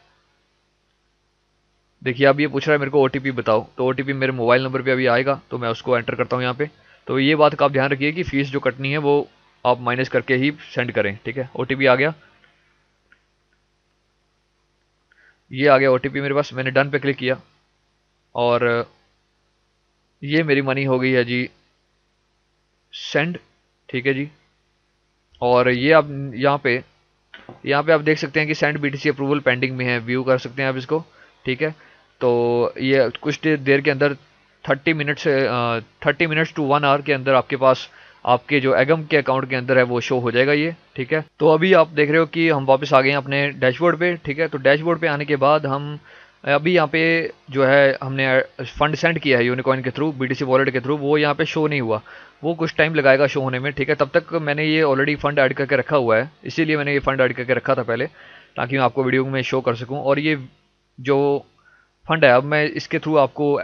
A: देखिए अब ये पूछ रहा है मेरे को OTP बताओ, तो OTP मेरे मोबाइल नंबर पे अभी आएगा, तो मैं उसको एंटर करता हूँ यहाँ पे। तो ये बात का आप ध्यान रखिए कि फीस जो कटनी है वो आप माइनस करके ही सेंड करें। ठीक है, OTP आ गया, ये आ गया OTP मेरे पास। मैंने डन पे क्लिक किया और ये मेरी मनी हो गई है जी सेंड। ठीक है जी, और ये आप यहाँ पे आप देख सकते हैं कि सेंड BTC अप्रूवल पेंडिंग में है, व्यू कर सकते हैं आप इसको। ठीक है, तो ये कुछ देर के अंदर 30 मिनट्स टू 1 आवर के अंदर आपके पास आपके जो एगम के अकाउंट के अंदर है वो शो हो जाएगा ये। ठीक है, तो अभी आप देख रहे हो कि हम वापस आ गए हैं अपने डैशबोर्ड पे। ठीक है, तो डैशबोर्ड पे आने के बाद हम अभी यहाँ पे जो है हमने फंड सेंड किया है यूनिकॉइन के थ्रू, BTC वॉलेट के थ्रू, वो यहाँ पे शो नहीं हुआ, वो कुछ टाइम लगाएगा शो होने में। ठीक है, तब तक मैंने ये ऑलरेडी फंड ऐड करके रखा हुआ है, इसीलिए मैंने ये फंड ऐड करके रखा था पहले, ताकि मैं आपको वीडियो में शो कर सकूं। और ये जो फंड है अब मैं इसके थ्रू आपको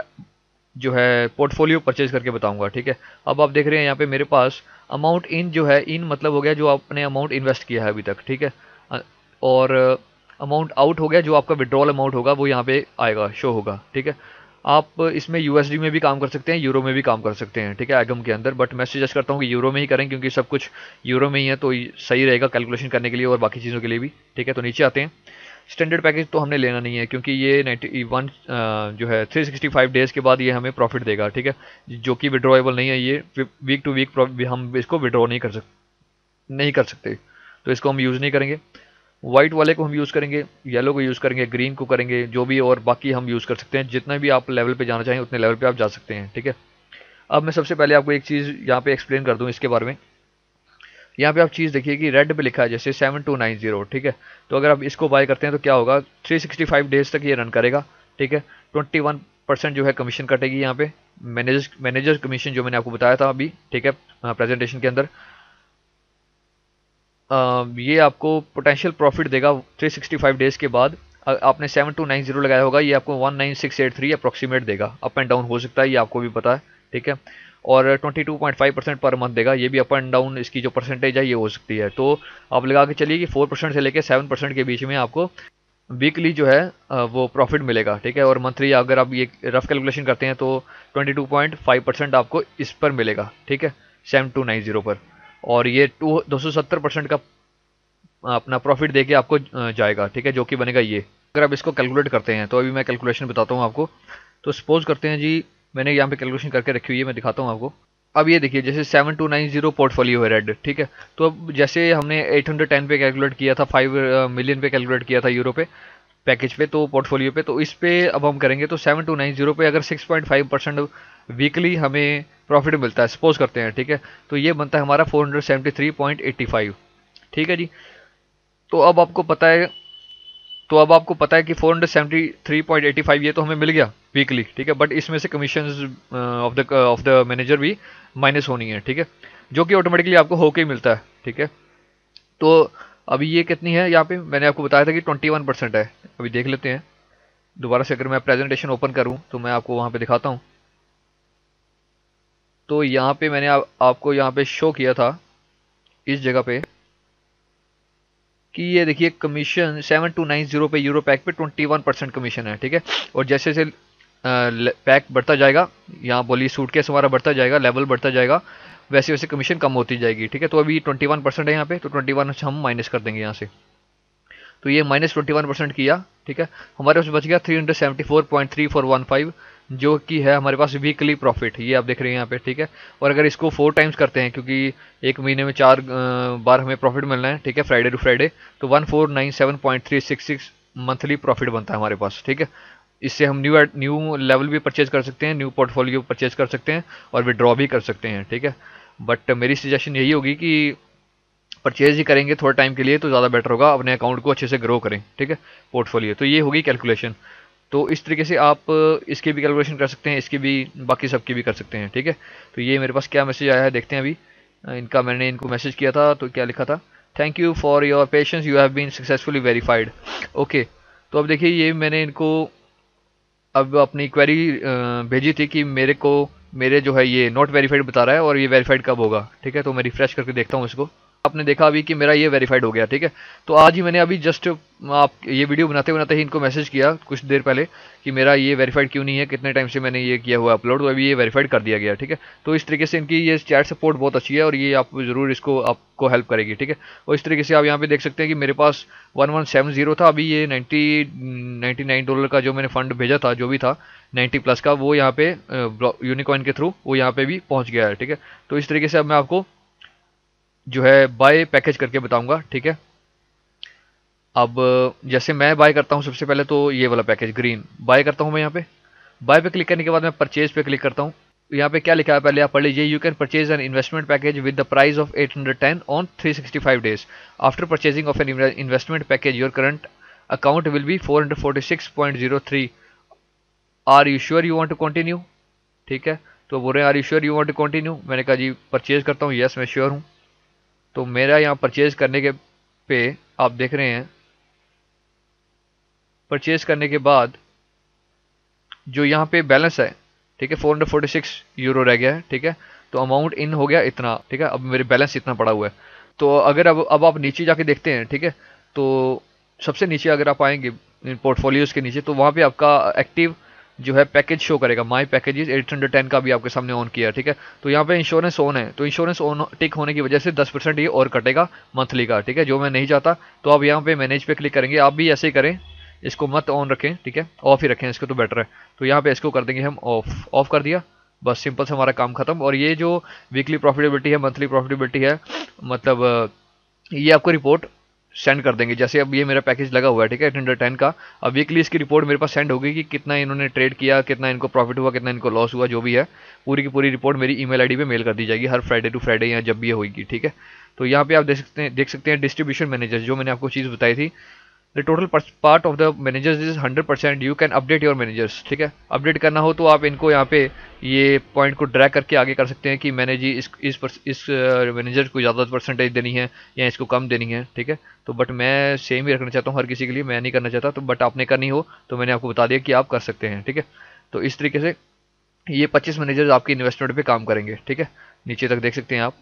A: जो है पोर्टफोलियो परचेज करके बताऊंगा। ठीक है, अब आप देख रहे हैं यहाँ पे मेरे पास अमाउंट इन जो है, इन मतलब हो गया जो आपने अमाउंट इन्वेस्ट किया है अभी तक। ठीक है, और अमाउंट आउट हो गया, जो आपका विड्रॉल अमाउंट होगा वो यहाँ पे आएगा, शो होगा। ठीक है, आप इसमें USD में भी काम कर सकते हैं, यूरो में भी काम कर सकते हैं। ठीक है, एगम के अंदर, बट मैं सजेस्ट करता हूँ कि यूरो में ही करें, क्योंकि सब कुछ यूरो में ही है, तो सही रहेगा कैलकुलेशन करने के लिए और बाकी चीज़ों के लिए भी। ठीक है, तो नीचे आते हैं। स्टैंडर्ड पैकेज तो हमने लेना नहीं है, क्योंकि ये 91 जो है 365 डेज़ के बाद ये हमें प्रॉफिट देगा। ठीक है, जो कि विड्रॉएबल नहीं है, ये वीक टू वीक हम इसको विड्रॉ नहीं कर सकते, तो इसको हम यूज़ नहीं करेंगे। वाइट वाले को हम यूज़ करेंगे, येलो को यूज़ करेंगे, ग्रीन को करेंगे, जो भी, और बाकी हम यूज़ कर सकते हैं। जितना भी आप लेवल पे जाना चाहें उतने लेवल पे आप जा सकते हैं। ठीक है, अब मैं सबसे पहले आपको एक चीज़ यहाँ पे एक्सप्लेन कर दूँ इसके बारे में। यहाँ पे आप चीज़ देखिए कि रेड पे लिखा है जैसे 7290। ठीक है, तो अगर आप इसको बाय करते हैं तो क्या होगा, 365 डेज तक ये रन करेगा। ठीक है, 21% जो है कमीशन कटेगी यहाँ पे, मैनेजर कमीशन, जो मैंने आपको बताया था अभी। ठीक है, प्रेजेंटेशन के अंदर ये आपको पोटेंशियल प्रॉफिट देगा 365 डेज के बाद। आपने 7290 लगाया होगा, ये आपको 19683 अप्रोक्सीमेट देगा। अप एंड डाउन हो सकता है, ये आपको भी पता है। ठीक है, और 22.5% पर मंथ देगा, ये भी अप एंड डाउन इसकी जो परसेंटेज है ये हो सकती है। तो आप लगा के चलिए कि 4% से लेकर 7% के बीच में आपको वीकली जो है वो प्रॉफिट मिलेगा। ठीक है, और मंथली अगर आप ये रफ कैलकुलेशन करते हैं तो 22.5% आपको इस पर मिलेगा। ठीक है, 7290 पर, और ये 270% का अपना प्रॉफिट देके आपको जाएगा। ठीक है, जो कि बनेगा ये। अगर आप इसको कैलकुलेट करते हैं तो अभी मैं कैलकुलेशन बताता हूँ आपको। तो सपोज करते हैं जी, मैंने यहाँ पे कैलकुलेशन करके रखी हुई है, मैं दिखाता हूँ आपको। अब ये देखिए जैसे 7290 पोर्टफोलियो है रेड। ठीक है, तो अब जैसे हमने 810 पे कैलकुलेट किया था, 5 मिलियन पे कैलकुलेट किया था यूरो पे पैकेज पे, तो पोर्टफोलियो पे, तो इस पे अब हम करेंगे तो 7290 पे अगर 6.5% वीकली हमें प्रॉफिट मिलता है, सपोज करते हैं। ठीक है, तो ये बनता है हमारा 473.85। ठीक है जी, तो अब आपको पता है कि 473.85 ये तो हमें मिल गया वीकली। ठीक है, बट इसमें से कमीशन ऑफ द मैनेजर भी माइनस होनी है। ठीक है, जो कि ऑटोमेटिकली आपको होके ही मिलता है। ठीक है, तो अभी ये कितनी है, यहाँ पे मैंने आपको बताया था कि 21% है। अभी देख लेते हैं दोबारा से, अगर मैं प्रेजेंटेशन ओपन करूँ तो मैं आपको वहाँ पे दिखाता हूँ। तो यहाँ पे मैंने आपको यहाँ पे शो किया था इस जगह पे कि ये देखिए कमीशन 7290 पे यूरो पैक पे 21% कमीशन है। ठीक है, और जैसे जैसे पैक बढ़ता जाएगा, यहाँ बोलिए सूटकेस हमारा बढ़ता जाएगा, लेवल बढ़ता जाएगा, वैसे वैसे कमीशन कम होती जाएगी। ठीक है, तो अभी 21% है यहाँ पे, तो 21 हम माइनस कर देंगे यहाँ से। तो ये -21% किया। ठीक है, हमारे पास बच गया 374.3415, जो कि है हमारे पास वीकली प्रॉफिट, ये आप देख रहे हैं यहाँ पे। ठीक है, और अगर इसको 4 टाइम्स करते हैं, क्योंकि एक महीने में 4 बार हमें प्रॉफिट मिलना है। ठीक है, फ्राइडे टू फ्राइडे, तो 1497.366 मंथली प्रॉफिट बनता है हमारे पास। ठीक है, इससे हम न्यू लेवल भी परचेज कर सकते हैं, न्यू पोर्टफोलियो परचेज कर सकते हैं और विड्रॉ भी कर सकते हैं, ठीक है। बट मेरी सजेशन यही होगी कि परचेज ही करेंगे थोड़ा टाइम के लिए तो ज़्यादा बेटर होगा, अपने अकाउंट को अच्छे से ग्रो करें, ठीक है, पोर्टफोलियो। तो ये होगी कैलकुलेशन। तो इस तरीके से आप इसकी भी कैलकुलेशन कर सकते हैं, इसकी भी, बाकी सबकी भी कर सकते हैं, ठीक है। तो ये मेरे पास क्या मैसेज आया है देखते हैं अभी। मैंने इनको मैसेज किया था तो क्या लिखा था, thank you for your patience, you have been successfully verified. Okay, तो अब देखिए ये मैंने इनको अब अपनी क्वेरी भेजी थी कि मेरे जो है ये नॉट वेरीफाइड बता रहा है और ये वेरीफाइड कब होगा, ठीक है। तो मैं रिफ्रेश करके देखता हूँ इसको। आपने देखा अभी कि मेरा ये वेरीफाइड हो गया, ठीक है। तो आज ही मैंने अभी जस्ट आप ये वीडियो बनाते बनाते ही इनको मैसेज किया कुछ देर पहले कि मेरा ये वेरीफाइड क्यों नहीं है, कितने टाइम से मैंने ये किया हुआ अपलोड, तो अभी ये वेरीफाइड कर दिया गया, ठीक है। तो इस तरीके से इनकी ये चैट सपोर्ट बहुत अच्छी है और ये आप ज़रूर इसको आपको हेल्प करेगी, ठीक है। और इस तरीके से आप यहाँ पे देख सकते हैं कि मेरे पास 1170 था, अभी ये $99 का जो मैंने फंड भेजा था, जो भी था 90 प्लस का, वो यहाँ पे यूनिकॉइन के थ्रू वो यहाँ पे भी पहुँच गया है, ठीक है। तो इस तरीके से अब मैं आपको जो है बाय पैकेज करके बताऊंगा, ठीक है। अब जैसे मैं बाय करता हूं, सबसे पहले तो ये वाला पैकेज ग्रीन बाय करता हूं मैं। यहाँ पे बाय पे क्लिक करने के बाद मैं परचेज पे क्लिक करता हूं। यहाँ पे क्या लिखा है पहले आप पढ़ लीजिए, you can purchase an investment package with the price of 810 on 365 days after purchasing of an investment package your current account will be 446.03। Are you sure you want to continue, ठीक है। तो बोल रहे हैं are you sure you want to continue, मैंने कहा जी परचेज करता हूँ, यस मैं श्योर हूँ। तो मेरा यहाँ परचेज करने के पे आप देख रहे हैं, परचेज करने के बाद जो यहाँ पे बैलेंस है, ठीक है, 446 यूरो रह गया है, ठीक है। तो अमाउंट इन हो गया इतना, ठीक है। अब मेरे बैलेंस इतना पड़ा हुआ है। तो अगर अब आप नीचे जाके देखते हैं, ठीक है, तो सबसे नीचे अगर आप आएंगे पोर्टफोलियोज के नीचे, तो वहाँ पे आपका एक्टिव जो है पैकेज शो करेगा, माई पैकेजेस 810 का भी आपके सामने ऑन किया, ठीक है। तो यहाँ पे इंश्योरेंस ऑन है, तो इंश्योरेंस ऑन टिक होने की वजह से 10% ये और कटेगा मंथली का, ठीक है, जो मैं नहीं चाहता। तो आप यहाँ पे मैनेज पे क्लिक करेंगे, आप भी ऐसे ही करें, इसको मत ऑन रखें, ठीक है, ऑफ ही रखें इसको तो बेटर है। तो यहाँ पे इसको कर देंगे हम ऑफ कर दिया, बस सिंपल से हमारा काम खत्म। और ये जो वीकली प्रॉफिटेबिलिटी है, मंथली प्रॉफिटेबिलिटी है, मतलब ये आपको रिपोर्ट सेंड कर देंगे। जैसे अब ये मेरा पैकेज लगा हुआ है, ठीक है, 810 का, अब वीकली इसकी रिपोर्ट मेरे पास सेंड होगी कि कितना इन्होंने ट्रेड किया, कितना इनको प्रॉफिट हुआ, कितना इनको लॉस हुआ, जो भी है पूरी की पूरी रिपोर्ट मेरी ईमेल आईडी पे मेल कर दी जाएगी हर फ्राइडे टू फ्राइडे या जब भी ये होगी, ठीक है। तो यहाँ पे आप देख सकते हैं डिस्ट्रीब्यूशन मैनेजर, जो मैंने आपको चीज़ बताई थी, the total part of the managers is 100%, you can update your managers, ठीक है। अपडेट करना हो तो आप इनको यहाँ पे ये पॉइंट को ड्रैग करके आगे कर सकते हैं कि मैंने जी इस मैनेजर को ज़्यादा परसेंटेज देनी है या इसको कम देनी है, ठीक है। तो बट मैं सेम ही रखना चाहता हूँ हर किसी के लिए, मैं नहीं करना चाहता। तो बट आपने करनी हो तो मैंने आपको बता दिया कि आप कर सकते हैं, ठीक है। तो इस तरीके से ये 25 मैनेजर्स आपकी इन्वेस्टमेंट पे काम करेंगे, ठीक है, नीचे तक देख सकते हैं आप,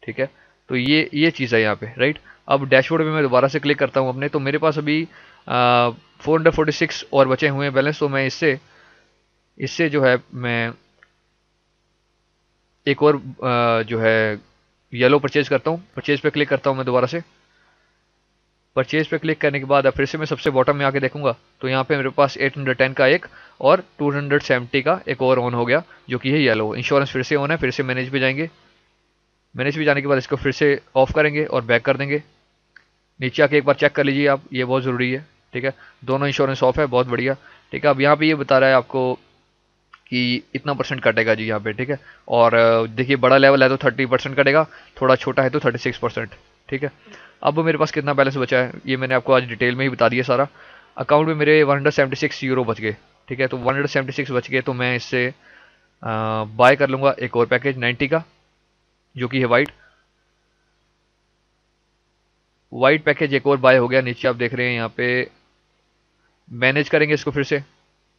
A: ठीक है। तो ये चीज़ है यहाँ पे, राइट। अब डैशबोर्ड में मैं दोबारा से क्लिक करता हूँ अपने, तो मेरे पास अभी 446 और बचे हुए हैं बैलेंस। तो मैं इससे जो है मैं एक और जो है येलो परचेज करता हूँ। परचेज पे क्लिक करता हूँ मैं दोबारा से। परचेज पे क्लिक करने के बाद अब फिर से मैं सबसे बॉटम में आके देखूंगा, तो यहाँ पे मेरे पास 810 का एक और 270 का एक और ऑन हो गया, जो कि है येलो। इंश्योरेंस फिर से ऑन है, फिर से मैनेज पे जाएंगे। मैनेज पे जाने के बाद इसको फिर से ऑफ करेंगे और बैक कर देंगे। नीचे आके एक बार चेक कर लीजिए आप, ये बहुत ज़रूरी है, ठीक है। दोनों इंश्योरेंस ऑफ है, बहुत बढ़िया, ठीक है। अब यहाँ पे ये बता रहा है आपको कि इतना परसेंट कटेगा जी यहाँ पे, ठीक है। और देखिए बड़ा लेवल है तो 30% कटेगा, थोड़ा छोटा है तो 36%, ठीक है। अब मेरे पास कितना बैलेंस बचा है ये मैंने आपको आज डिटेल में ही बता दिया सारा। अकाउंट में मेरे 176 यूरो बच गए, ठीक है। तो 176 बच गए तो मैं इससे बाय कर लूँगा एक और पैकेज 90 का, जो कि है वाइट पैकेज, एक और बाय हो गया। नीचे आप देख रहे हैं यहाँ पे मैनेज करेंगे इसको फिर से,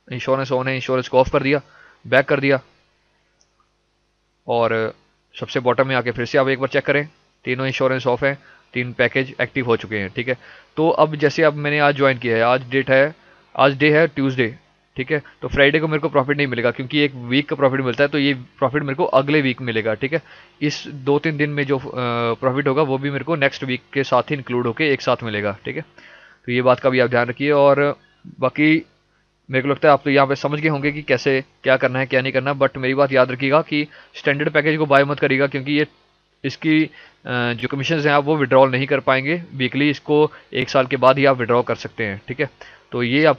A: इंश्योरेंस ऑन है, इंश्योरेंस को ऑफ कर दिया, बैक कर दिया। और सबसे बॉटम में आके फिर से आप एक बार चेक करें, तीनों इंश्योरेंस ऑफ है, 3 पैकेज एक्टिव हो चुके हैं, ठीक है। तो अब जैसे अब मैंने आज ज्वाइन किया है, आज डे है ट्यूसडे, ठीक है। तो फ्राइडे को मेरे को प्रॉफिट नहीं मिलेगा क्योंकि एक वीक का प्रॉफिट मिलता है, तो ये प्रॉफिट मेरे को अगले वीक मिलेगा, ठीक है। इस 2-3 दिन में जो प्रॉफिट होगा वो भी मेरे को नेक्स्ट वीक के साथ ही इंक्लूड होकर एक साथ मिलेगा, ठीक है। तो ये बात का भी आप ध्यान रखिए। और बाकी मेरे को लगता है आप तो यहाँ पे समझ गए होंगे कि कैसे क्या करना है क्या नहीं करना। बट मेरी बात याद रखिएगा कि स्टैंडर्ड पैकेज को बाय मत करिएगा, क्योंकि ये इसकी जो कमीशन हैं आप वो विड्रॉल नहीं कर पाएंगे वीकली। इसको 1 साल के बाद ही आप विड्रॉ कर सकते हैं, ठीक है। तो ये आप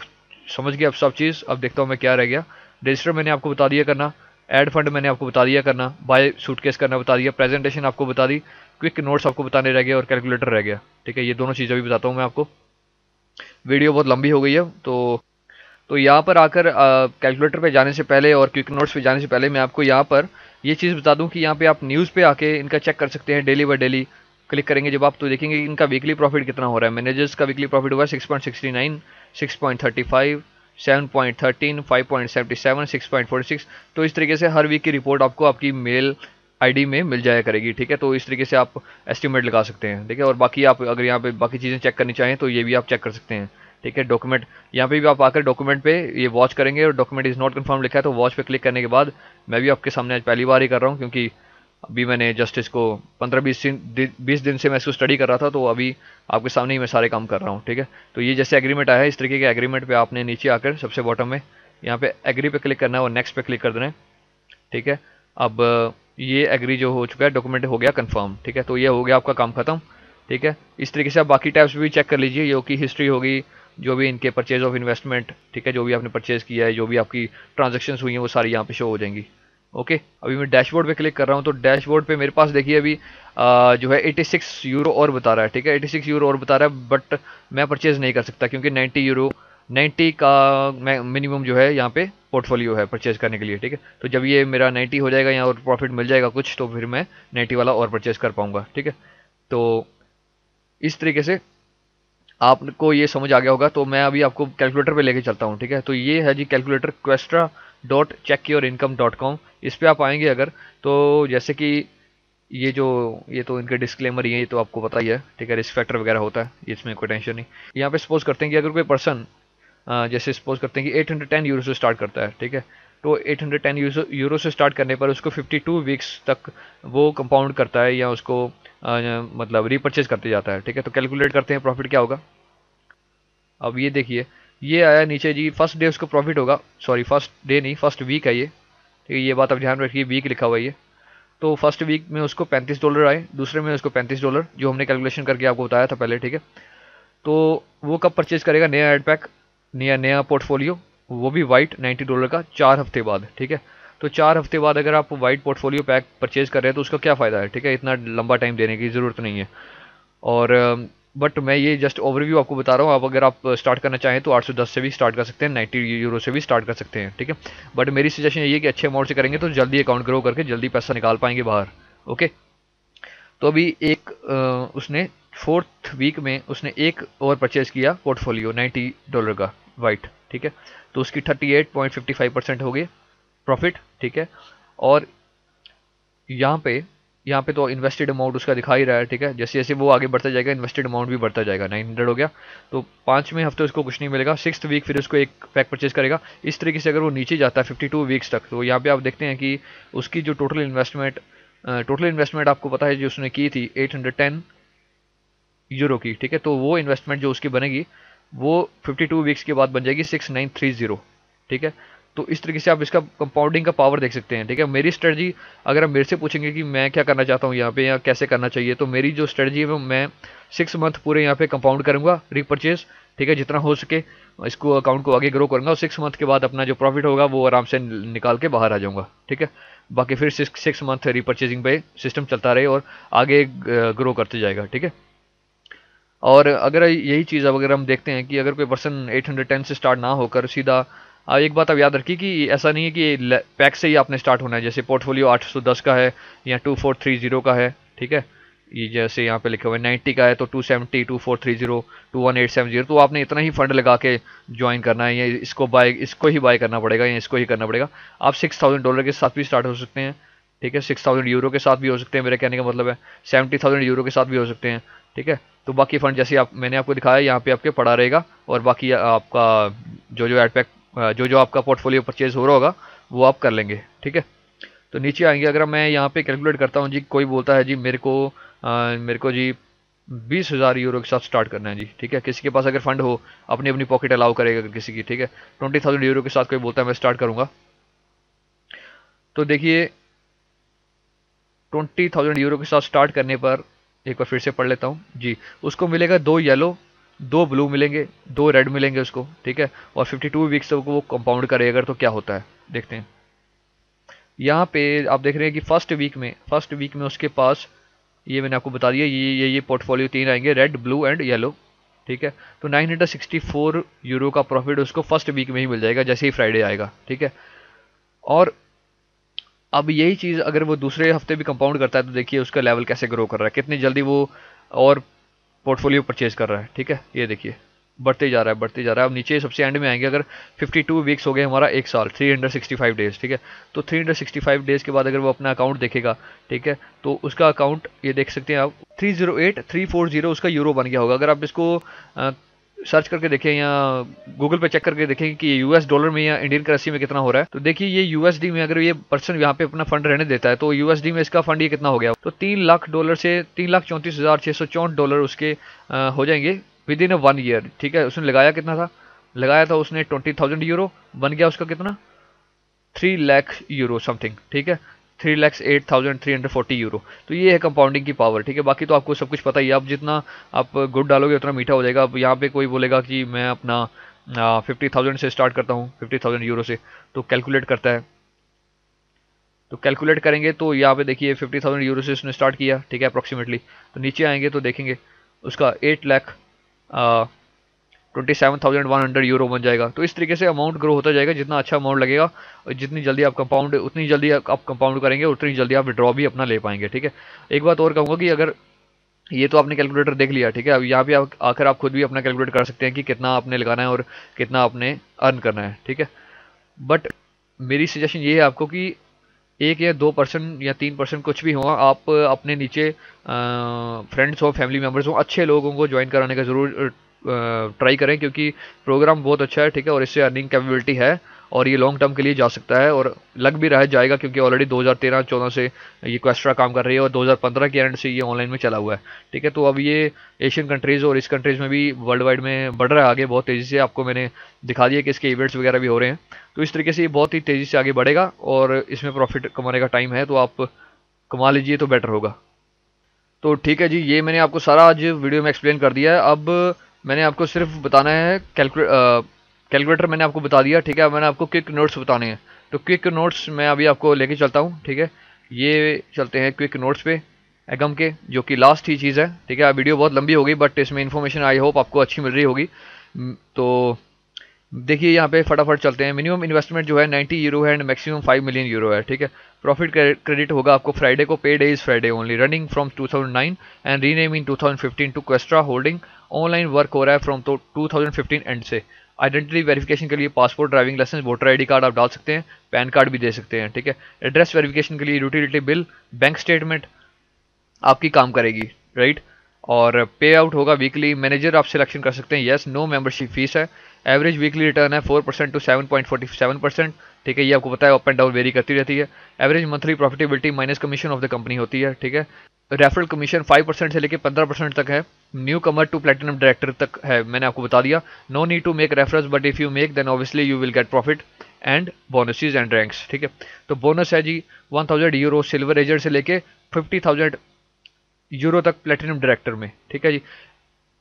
A: समझ गया अब सब चीज़। अब देखता हूँ मैं क्या रह गया। रजिस्टर मैंने आपको बता दिया करना, ऐड फंड मैंने आपको बता दिया करना, बाय सूटकेस करना बता दिया, प्रेजेंटेशन आपको बता दी, क्विक नोट्स आपको बताने रह गया और कैलकुलेटर रह गया। ठीक है, ये दोनों चीज़ें भी बताता हूँ मैं आपको। वीडियो बहुत लंबी हो गई है, तो यहाँ पर आकर कैलकुलेटर पे जाने से पहले और क्विक नोट्स पे जाने से पहले मैं आपको यहाँ पर ये चीज़ बता दूं कि यहाँ पे आप न्यूज़ पे आके इनका चेक कर सकते हैं डेली बाय डेली। क्लिक करेंगे जब आप तो देखेंगे कि इनका वीकली प्रॉफिट कितना हो रहा है। मैनेजर्स का वीकली प्रॉफिट हुआ है 6.69, 6.35, 7.13, 5.77, 6.46। तो इस तरीके से हर वीक की रिपोर्ट आपको आपकी मेल आईडी में मिल जाया करेगी। ठीक है, तो इस तरीके से आप एस्टिमेट लगा सकते हैं। ठीक है, और बाकी आप अगर यहाँ पे बाकी चीज़ें चेक करनी चाहें तो ये भी आप चेक कर सकते हैं। ठीक है, डॉक्यूमेंट यहाँ पे भी आप आकर डॉक्यूमेंट पे ये वॉच करेंगे और डॉक्यूमेंट इज़ नॉट कन्फर्म लिखा है तो वॉच पे क्लिक करने के बाद मैं भी आपके सामने आज पहली बार ही कर रहा हूँ, क्योंकि अभी मैंने जस्ट इसको 15-20 दिन से मैं इसको स्टडी कर रहा था, तो अभी आपके सामने ही मैं सारे काम कर रहा हूँ। ठीक है, तो ये जैसे एग्रीमेंट आया है इस तरीके के एग्रीमेंट पे आपने नीचे आकर सबसे बॉटम में यहाँ पे एग्री पे क्लिक करना है और नेक्स्ट पे क्लिक कर देना है। ठीक है, अब ये एग्री जो हो चुका है, डॉक्यूमेंट हो गया कंफर्म। ठीक है, तो ये हो गया आपका काम खत्म। ठीक है, इस तरीके से आप बाकी टैब्स भी चेक कर लीजिए, जो कि हिस्ट्री होगी, जो भी इनके परचेज ऑफ इन्वेस्टमेंट, ठीक है, जो भी आपने परचेज किया है, जो भी आपकी ट्रांजेक्शन्स हुई हैं वो सारी यहाँ पे शो हो जाएंगी। ओके, अभी मैं डैशबोर्ड पे क्लिक कर रहा हूँ तो डैशबोर्ड पे मेरे पास देखिए अभी जो है 86 यूरो और बता रहा है। ठीक है, 86 यूरो और बता रहा है, बट मैं परचेज नहीं कर सकता क्योंकि 90 यूरो 90 का मिनिमम जो है यहाँ पे पोर्टफोलियो है परचेज करने के लिए। ठीक है, तो जब ये मेरा 90 हो जाएगा या और प्रॉफिट मिल जाएगा कुछ, तो फिर मैं 90 वाला और परचेज कर पाऊंगा। ठीक है, तो इस तरीके से आपको ये समझ आ गया होगा। तो मैं अभी आपको कैलकुलेटर पे लेके चलता हूँ। ठीक है, तो ये है जी कैलकुलेटर questra.checkyourincome.com। इस पे आप आएंगे अगर, तो जैसे कि ये तो इनके डिस्क्लेमर ही है, ये तो आपको पता ही है। ठीक है, रिस्क फैक्टर वगैरह होता है, इसमें कोई टेंशन नहीं। यहाँ पे सपोज करते हैं कि अगर कोई पर्सन जैसे सपोज करते हैं कि 810 यूरो से स्टार्ट करता है। ठीक है, तो 810 यूरो से स्टार्ट करने पर उसको 52 वीक्स तक वो कंपाउंड करता है या उसको मतलब रीपरचेज करते जाता है। ठीक है, तो कैलकुलेट करते हैं प्रॉफिट क्या होगा। अब ये देखिए, ये आया नीचे जी, फर्स्ट डे उसको प्रॉफिट होगा, सॉरी फर्स्ट डे नहीं फर्स्ट वीक है ये। ठीक है, ये बात आप ध्यान रखिए, वीक लिखा हुआ है ये। तो फर्स्ट वीक में उसको $35 आए, दूसरे में उसको $35 जो हमने कैलकुलेशन करके आपको बताया था पहले। ठीक है, तो वो कब परचेज करेगा नया एड पैक, नया नया पोर्टफोलियो, वो भी वाइट $90 का 4 हफ्ते बाद। ठीक है, तो 4 हफ्ते बाद अगर आप वाइट पोर्टफोलियो पैक परचेज कर रहे हैं तो उसका क्या फ़ायदा है। ठीक है, इतना लंबा टाइम देने की ज़रूरत नहीं है। और बट मैं ये जस्ट ओवरव्यू आपको बता रहा हूँ। आप अगर आप स्टार्ट करना चाहें तो 810 से भी स्टार्ट कर सकते हैं, 90 यूरो से भी स्टार्ट कर सकते हैं। ठीक है, बट मेरी सजेशन ये है कि अच्छे अमाउंट से करेंगे तो जल्दी अकाउंट ग्रो करके जल्दी पैसा निकाल पाएंगे बाहर। ओके, तो अभी एक उसने 4th वीक में उसने एक और परचेज किया पोर्टफोलियो $90 का वाइट। ठीक है, तो उसकी 38.55% हो गई प्रॉफिट। ठीक है, और यहाँ पे तो इन्वेस्टेड अमाउंट उसका दिखा ही रहा है। ठीक है, जैसे जैसे वो आगे बढ़ता जाएगा इन्वेस्टेड अमाउंट भी बढ़ता जाएगा। 900 हो गया, तो 5वें हफ्ते उसको कुछ नहीं मिलेगा, 6th वीक फिर उसको एक पैक परचेज करेगा। इस तरीके से अगर वो नीचे जाता है 52 वीक्स तक, तो यहाँ पे आप देखते हैं कि उसकी जो टोटल इन्वेस्टमेंट आपको पता है जो उसने की थी 810 यूरो की। ठीक है, तो वो इन्वेस्टमेंट जो उसकी बनेगी वो 52 वीक्स के बाद बन जाएगी 6930। ठीक है, तो इस तरीके से आप इसका कंपाउंडिंग का पावर देख सकते हैं। ठीक है, मेरी स्ट्रेटजी अगर आप मेरे से पूछेंगे कि मैं क्या करना चाहता हूँ यहाँ पे या कैसे करना चाहिए, तो मेरी जो स्ट्रेटजी है वो मैं 6 मंथ पूरे यहाँ पे कंपाउंड करूँगा रीपरचेज। ठीक है, जितना हो सके इसको अकाउंट को आगे ग्रो करूँगा और 6 मंथ के बाद अपना जो प्रॉफिट होगा वो आराम से निकाल के बाहर आ जाऊँगा। ठीक है, बाकी फिर 6 मंथ रीपरचेजिंग पे सिस्टम चलता रहे और आगे ग्रो करते जाएगा। ठीक है, और अगर यही चीज़ अब अगर हम देखते हैं कि अगर कोई पर्सन 810 से स्टार्ट ना होकर सीधा एक बात आप याद रखिए कि ऐसा नहीं है कि पैक से ही आपने स्टार्ट होना है। जैसे पोर्टफोलियो 810 का है या 2430 का है। ठीक है, ये जैसे यहाँ पे लिखा हुआ है 90 का है तो 270, 2430, 21870, तो आपने इतना ही फंड लगा के ज्वाइन करना है या इसको ही बाय करना पड़ेगा या इसको ही करना पड़ेगा। आप $6000 के साथ भी स्टार्ट हो सकते हैं। ठीक है, 6000 यूरो के साथ भी हो सकते हैं, मेरे कहने का मतलब है 70,000 यूरो के साथ भी हो सकते हैं। ठीक है, तो बाकी फंड जैसे मैंने आपको दिखाया यहाँ पे आपके पड़ा रहेगा और बाकी आपका जो एड पैक जो आपका पोर्टफोलियो परचेज हो रहा होगा वो आप कर लेंगे। ठीक है, तो नीचे आएंगे अगर मैं यहाँ पे कैलकुलेट करता हूँ जी, कोई बोलता है जी मेरे को जी 20,000 यूरो के साथ स्टार्ट करना है जी। ठीक है, किसी के पास अगर फंड हो अपनी अपनी पॉकेट अलाउ करेगा किसी की। ठीक है, 20,000 यूरो के साथ कोई बोलता है मैं स्टार्ट करूंगा, तो देखिए 20,000 यूरो के साथ स्टार्ट करने पर एक बार फिर से पढ़ लेता हूँ जी, उसको मिलेगा 2 येलो 2 ब्लू मिलेंगे, 2 रेड मिलेंगे उसको, ठीक है। और 52 वीक्स तक वो कंपाउंड करेगा अगर, तो क्या होता है देखते हैं। यहाँ पे आप देख रहे हैं कि फर्स्ट वीक में उसके पास, ये मैंने आपको बता दिया, ये पोर्टफोलियो 3 आएंगे, रेड, ब्लू एंड येलो, ठीक है। तो 964 यूरो का प्रॉफिट उसको फर्स्ट वीक में ही मिल जाएगा जैसे ही फ्राइडे आएगा, ठीक है। और अब यही चीज़ अगर वो दूसरे हफ्ते भी कंपाउंड करता है तो देखिए उसका लेवल कैसे ग्रो कर रहा है, कितनी जल्दी वो और पोर्टफोलियो परचेज कर रहा है, ठीक है। ये देखिए बढ़ते ही जा रहा है, बढ़ते जा रहा है। अब नीचे सबसे एंड में आएंगे अगर 52 वीक्स हो गए हमारा, एक साल, 365 डेज, ठीक है। तो 365 डेज के बाद अगर वो अपना अकाउंट देखेगा, ठीक है, तो उसका अकाउंट ये देख सकते हैं आप, 308340 उसका यूरो बन गया होगा। अगर आप इसको सर्च करके देखें या गूगल पे चेक करके देखें कि यूएस डॉलर में या इंडियन करेंसी में कितना हो रहा है, तो देखिए ये यूएसडी में अगर ये पर्सन यहाँ पे अपना फंड रहने देता है तो यूएसडी में इसका फंड ये कितना हो गया, तो $3 लाख से $3,34,664 उसके हो जाएंगे विद इन 1 ईयर, ठीक है। उसने लगाया कितना था, लगाया था उसने 20,000 यूरो, बन गया उसका कितना, 3 लाख यूरो समथिंग, ठीक है। 3,08,340 यूरो। तो ये है कंपाउंडिंग की पावर, ठीक है। बाकी तो आपको सब कुछ पता ही है, आप जितना आप गुड़ डालोगे उतना मीठा हो जाएगा। अब यहाँ पे कोई बोलेगा कि मैं अपना 50,000 से स्टार्ट करता हूँ, 50,000 यूरो से, तो कैलकुलेट करता है, तो कैलकुलेट करेंगे तो यहाँ पे देखिए 50,000 यूरो से उसने स्टार्ट किया, ठीक है, अप्रॉक्सीमेटली। तो नीचे आएंगे तो देखेंगे उसका 8,27,100 यूरो बन जाएगा। तो इस तरीके से अमाउंट ग्रो होता जाएगा, जितना अच्छा अमाउंट लगेगा और जितनी जल्दी आप कंपाउंड, उतनी जल्दी आप कंपाउंड करेंगे, उतनी जल्दी आप विड्रॉ भी अपना ले पाएंगे, ठीक है। एक बात और कहूँगा कि अगर ये तो आपने कैलकुलेटर देख लिया, ठीक है, अब यहाँ पे आकर आप खुद भी अपना कैलकुलेट कर सकते हैं कि कितना आपने लगाना है और कितना आपने अर्न करना है, ठीक है। बट मेरी सजेशन ये है आपको कि 1 या 2% या 3% कुछ भी हो, आप अपने नीचे फ्रेंड्स हो, फैमिली मेम्बर्स हो, अच्छे लोगों को ज्वाइन कराने का ज़रूर ट्राई करें, क्योंकि प्रोग्राम बहुत अच्छा है, ठीक है, और इससे अर्निंग कैपेबिलिटी है और ये लॉन्ग टर्म के लिए जा सकता है और लग भी रह जाएगा, क्योंकि ऑलरेडी 2013-14 से ये क्वेस्ट्रा काम कर रही है और 2015 के एंड से ये ऑनलाइन में चला हुआ है, ठीक है। तो अब ये एशियन कंट्रीज़ और इस कंट्रीज़ में भी वर्ल्ड वाइड में बढ़ रहा है आगे बहुत तेज़ी से। आपको मैंने दिखा दिया कि इसके इवेंट्स वगैरह भी हो रहे हैं, तो इस तरीके से ये बहुत ही तेज़ी से आगे बढ़ेगा और इसमें प्रॉफिट कमाने का टाइम है, तो आप कमा लीजिए तो बेटर होगा। तो ठीक है जी, ये मैंने आपको सारा आज वीडियो में एक्सप्लेन कर दिया है। अब मैंने आपको सिर्फ बताना है कैलकुलेटर मैंने आपको बता दिया, ठीक है। मैंने आपको क्विक नोट्स बताने हैं, तो क्विक नोट्स मैं अभी आपको लेके चलता हूँ, ठीक है। ये चलते हैं क्विक नोट्स पे एगम के, जो कि लास्ट ही चीज़ है, ठीक है। वीडियो बहुत लंबी हो गई बट इसमें इन्फॉर्मेशन आई होप आपको अच्छी मिल रही होगी। तो देखिए यहाँ पे फटाफट चलते हैं। मिनिमम इन्वेस्टमेंट जो है 90 यूरो है एंड मैक्सिमम 5 मिलियन यूरो है, ठीक है। प्रॉफिट क्रेडिट होगा आपको फ्राइडे को, pay day is Friday only, running from 2009 and rename in 2015 to Questra holding. Online work हो रहा है फ्रॉम 2015 एंड से। आइडेंटिटी वेरिफिकेशन के लिए passport, driving licence, voter ID card आप डाल सकते हैं, पैन कार्ड भी दे सकते हैं, ठीक है। एड्रेस वेरिफिकेशन के लिए यूटिलिटी बिल, बैंक स्टेटमेंट आपकी काम करेगी, राइट। और पे आउट होगा वीकली, मैनेजर आप सिलेक्शन कर सकते हैं, यस, नो मेंबरशिप फीस है। एवरेज वीकली रिटर्न है 4% टू 7.47%, ठीक है। ये आपको पता है अप एंड डाउन वेरी करती रहती है। Average monthly profitability minus commission of the company होती है, ठीक है। रेफरल कमीशन 5% से लेकर 15% तक है। Newcomer to platinum director तक है, मैंने आपको बता दिया। No need to make reference but if you make then obviously you will get profit and bonuses and ranks, ठीक है। तो बोनस है जी 1000 यूरो सिल्वर एजेंट से लेके 50,000 यूरो तक प्लेटिनम डायरेक्टर में, ठीक है जी।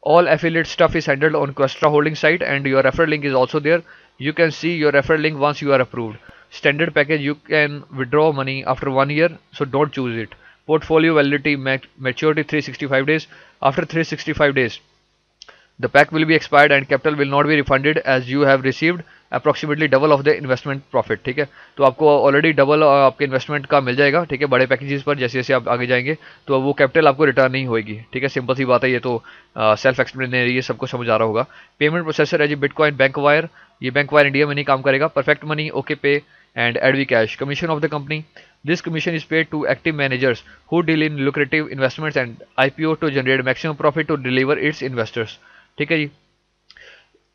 A: All affiliate stuff is handled on Questra Holding site and your referral link is also there. You can see your referral link once you are approved. Standard package, you can withdraw money after 1 year, so don't choose it. Portfolio validity maturity 365 days. After 365 days, the pack will be expired and capital will not be refunded as you have received approximately double of the investment profit, ठीक है। तो आपको ऑलरेडी डबल आपके इन्वेस्टमेंट का मिल जाएगा, ठीक है। बड़े पैकेजेस पर जैसे जैसे आप आगे जाएंगे तो वो कैपिटल आपको रिटर्न नहीं होगी, ठीक है। सिंपल सी बात है, ये तो सेल्फ एक्सप्लेनरी, ये सबको समझ आ रहा होगा। पेमेंट प्रोसेसर है जी बिटकॉइन, बैंक वायर, ये बैंक वायर इंडिया में नहीं काम करेगा। Perfect money, okay pay and Adv cash. Commission of the company, this commission is paid to active managers who deal in lucrative investments and IPO to generate maximum profit to deliver its investors, ठीक है जी।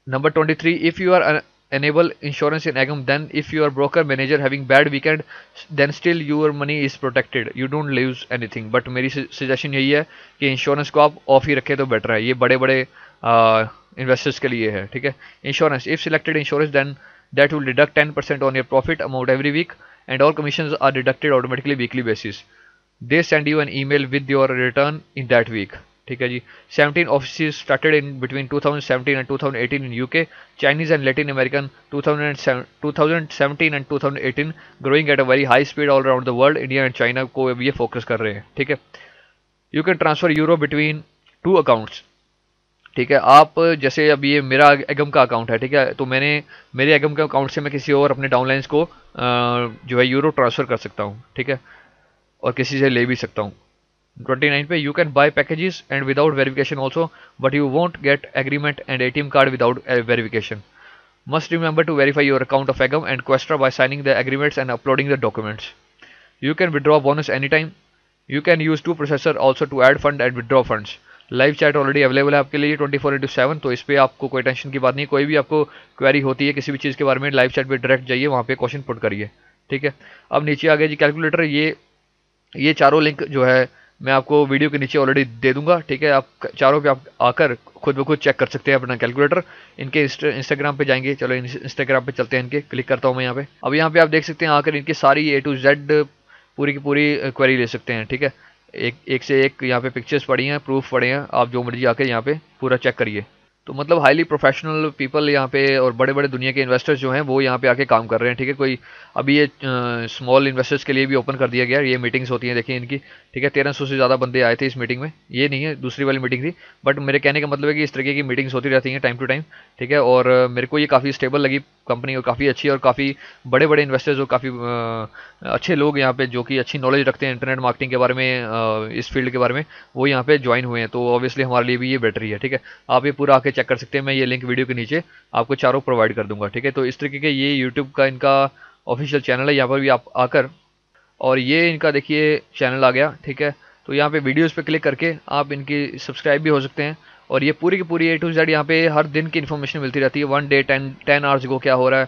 A: Number 23, if you are enable insurance in Agam, then if you are broker manager having bad weekend then still your money is protected, you don't lose anything। but मेरी सजेशन यही है कि इंश्योरेंस को आप ऑफ ही रखें तो बेटर है, ये बड़े बड़े इन्वेस्टर्स के लिए है, ठीक है। Insurance, if selected insurance then that will deduct 10% on your profit amount every week and all commissions are deducted automatically weekly basis. They send you an email with your return in that week, ठीक है जी। 17 office started in between 2017 and 2018 in UK, Chinese and Latin American 2017 and 2018, growing at a very high speed all around the world. India and China को अब ये फोकस कर रहे हैं, ठीक है। You can transfer euro between 2 accounts, ठीक है। आप जैसे अब ये मेरा एगम का अकाउंट है, ठीक है, तो मैंने मेरे एगम के अकाउंट से मैं किसी और अपने डाउनलाइंस को जो है यूरो ट्रांसफ़र कर सकता हूँ, ठीक है, और किसी से ले भी सकता हूँ। 29 पे, you can buy packages and without verification also, but you won't get agreement and ATM card without verification. Must remember to verify your account of एगम and Questra by signing the agreements and uploading the documents. You can withdraw bonus anytime. You can use two processor also to add fund and withdraw funds. Live chat already available है आपके लिए 24/7, तो इस पर आपको कोई टेंशन की बात नहीं। कोई भी आपको क्वेरी होती है किसी भी चीज़ के बारे में, लाइव चैट पे डायरेक्ट जाइए, वहाँ पे क्वेश्चन पुट करिए, ठीक है। अब नीचे आ गया जी कैलकुलेटर। ये चारों लिंक जो है मैं आपको वीडियो के नीचे ऑलरेडी दे दूंगा, ठीक है। आप चारों पे आप आकर खुद ब खुद चेक कर सकते हैं अपना कैलकुलेटर। इनके इंस्टाग्राम पे जाएंगे, चलो इंस्टाग्राम पे चलते हैं, इनके क्लिक करता हूँ मैं यहाँ पे। अब यहाँ पे आप देख सकते हैं आकर इनकी सारी A to Z पूरी की पूरी क्वेरी ले सकते हैं, ठीक है। एक से एक यहाँ पे पिक्चर्स पड़ी हैं, प्रूफ पड़े हैं, आप जो मर्जी आके यहाँ पे पूरा चेक करिए। तो मतलब हाईली प्रोफेशनल पीपल यहाँ पे और बड़े बड़े दुनिया के इन्वेस्टर्स जो हैं वो यहाँ पे आके काम कर रहे हैं, ठीक है। कोई अभी ये स्मॉल इन्वेस्टर्स के लिए भी ओपन कर दिया गया, ये मीटिंग्स होती हैं, देखिए इनकी, ठीक है। 1300 से ज़्यादा बंदे आए थे इस मीटिंग में, ये नहीं है दूसरी वाली मीटिंग थी, बट मेरे कहने का मतलब है कि इस तरीके की मीटिंग्स होती रहती हैं टाइम टू टाइम, ठीक है। और मेरे को ये काफ़ी स्टेबल लगी कंपनी और काफ़ी अच्छी, और काफ़ी बड़े बड़े इन्वेस्टर्स और काफ़ी अच्छे लोग यहाँ पे जो कि अच्छी नॉलेज रखते हैं इंटरनेट मार्केटिंग के बारे में, इस फील्ड के बारे में, वो यहाँ पे ज्वाइन हुए हैं। तो ऑब्वियसली हमारे लिए भी ये बेटर ही है, ठीक है। आप ये पूरा आके चेक कर सकते हैं, मैं ये लिंक वीडियो के नीचे आपको चारों प्रोवाइड कर दूंगा, ठीक है। तो इस तरीके के ये यूट्यूब का इनका ऑफिशियल चैनल है, यहाँ पर भी आप आकर, और ये इनका देखिए चैनल आ गया, ठीक है। तो यहाँ पे वीडियोस पे क्लिक करके आप इनकी सब्सक्राइब भी हो सकते हैं, और ये पूरी की पूरी A to Z यहाँ पे हर दिन की इन्फॉर्मेशन मिलती रहती है। 1 डे 10 आवर्स को क्या हो रहा है,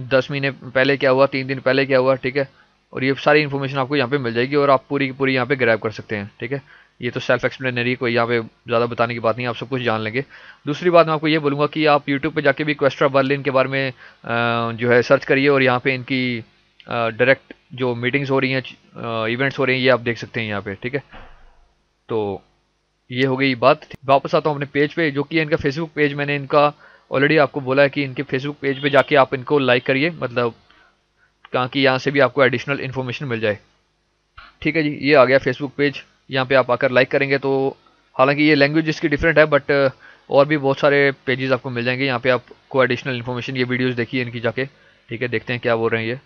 A: 10 महीने पहले क्या हुआ, 3 दिन पहले क्या हुआ, ठीक है। और ये सारी इन्फॉर्मेशन आपको यहाँ पे मिल जाएगी और आप पूरी की पूरी यहाँ पे ग्रैब कर सकते हैं, ठीक है। ये तो सेल्फ एक्सप्लेनरी, कोई यहाँ पे ज़्यादा बताने की बात नहीं, आप सब कुछ जान लेंगे। दूसरी बात मैं आपको ये बोलूँगा कि आप यूट्यूब पे जाके भी क्वेस्ट्रा बर्लिन के बारे में जो है सर्च करिए, और यहाँ पे इनकी डायरेक्ट जो मीटिंग्स हो रही हैं, इवेंट्स हो रही हैं, ये आप देख सकते हैं यहाँ पे, ठीक है। तो ये हो गई बात। वापस आता हूँ अपने पेज पे, जो कि इनका फेसबुक पेज, मैंने इनका ऑलरेडी आपको बोला है कि इनके फेसबुक पेज पे जाके आप इनको लाइक करिए, मतलब कहाँ की यहाँ से भी आपको एडिशनल इन्फॉर्मेशन मिल जाए, ठीक है जी। ये आ गया फेसबुक पेज, यहाँ पे आप आकर लाइक करेंगे तो, हालांकि ये लैंग्वेज इसकी डिफरेंट है, बट और भी बहुत सारे पेजेस आपको मिल जाएंगे यहाँ पे, आपको एडिशनल इन्फॉर्मेशन, ये वीडियोस देखिए इनकी जाके, ठीक है। देखते हैं क्या बोल रहे हैं ये।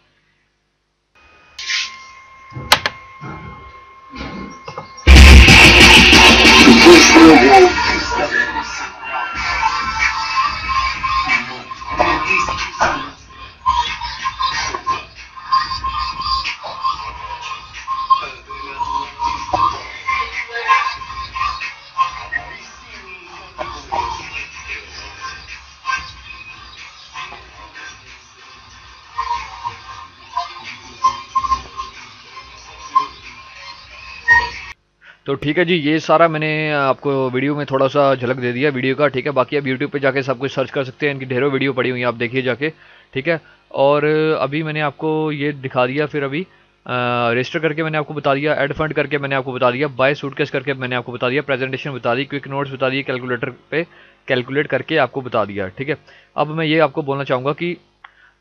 A: तो ठीक है जी, ये सारा मैंने आपको वीडियो में थोड़ा सा झलक दे दिया वीडियो का, ठीक है। बाकी आप यूट्यूब पे जाके सब कुछ सर्च कर सकते हैं, इनकी ढेरों वीडियो पड़ी हुई हैं, आप देखिए जाके, ठीक है। और अभी मैंने आपको ये दिखा दिया, फिर अभी रजिस्टर करके मैंने आपको बता दिया, एड फंड करके मैंने आपको बता दिया, बाय सूटकेस करके मैंने आपको बता दिया, प्रेजेंटेशन बता दी, क्विक नोट्स बता दिए, कैलकुलेटर पे कैलकुलेट करके आपको बता दिया, ठीक है। अब मैं ये आपको बोलना चाहूँगा कि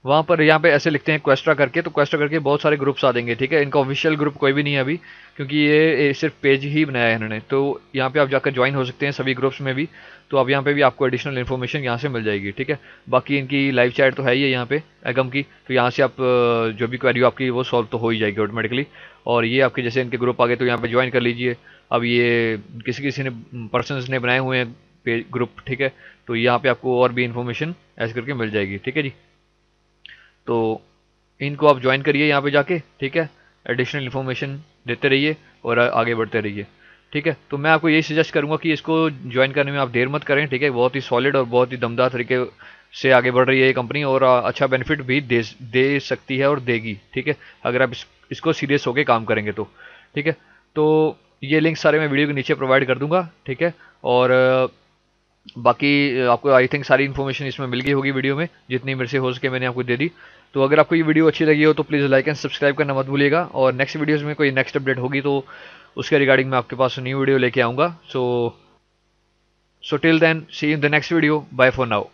A: वहाँ पर यहाँ पे ऐसे लिखते हैं क्वेस्ट्रा करके, तो क्वेस्ट्रा करके बहुत सारे ग्रुप्स आ देंगे, ठीक है। इनका ऑफिशियल ग्रुप कोई भी नहीं है अभी, क्योंकि ये सिर्फ पेज ही बनाया है इन्होंने। तो यहाँ पे आप जाकर ज्वाइन हो सकते हैं सभी ग्रुप्स में भी, तो अब यहाँ पे भी आपको एडिशनल इन्फॉर्मेशन यहाँ से मिल जाएगी, ठीक है। बाकी इनकी लाइव चैट तो है ही है यहाँ पे एगम की, तो यहाँ से आप जो भी क्वेरी हो आपकी वो सॉल्व तो हो ही जाएगी ऑटोमेटिकली। और ये आपके जैसे इनके ग्रुप आ गए, तो यहाँ पे ज्वाइन कर लीजिए। अब ये किसी किसी ने पर्सनस ने बनाए हुए हैं पेज ग्रुप, ठीक है। तो यहाँ पे आपको और भी इन्फॉर्मेशन ऐसे करके मिल जाएगी, ठीक है जी। तो इनको आप ज्वाइन करिए यहाँ पे जाके, ठीक है। एडिशनल इन्फॉर्मेशन देते रहिए और आगे बढ़ते रहिए, ठीक है। तो मैं आपको यही सजेस्ट करूँगा कि इसको ज्वाइन करने में आप देर मत करें, ठीक है। बहुत ही सॉलिड और बहुत ही दमदार तरीके से आगे बढ़ रही है ये कंपनी, और अच्छा बेनिफिट भी दे सकती है और देगी, ठीक है, अगर आप इसको सीरियस होकर काम करेंगे तो, ठीक है। तो ये लिंक सारे मैं वीडियो के नीचे प्रोवाइड कर दूंगा, ठीक है। और बाकी आपको आई थिंक सारी इन्फॉर्मेशन इसमें मिल गई होगी वीडियो में, जितनी मेरे से हो सके मैंने आपको दे दी। तो अगर आपको ये वीडियो अच्छी लगी हो तो प्लीज़ लाइक एंड सब्सक्राइब करना मत भूलिएगा, और नेक्स्ट वीडियोज़ में कोई नेक्स्ट अपडेट होगी तो उसके रिगार्डिंग मैं आपके पास न्यू वीडियो लेके आऊँगा। सो So till then, see you in the next video. Bye for now.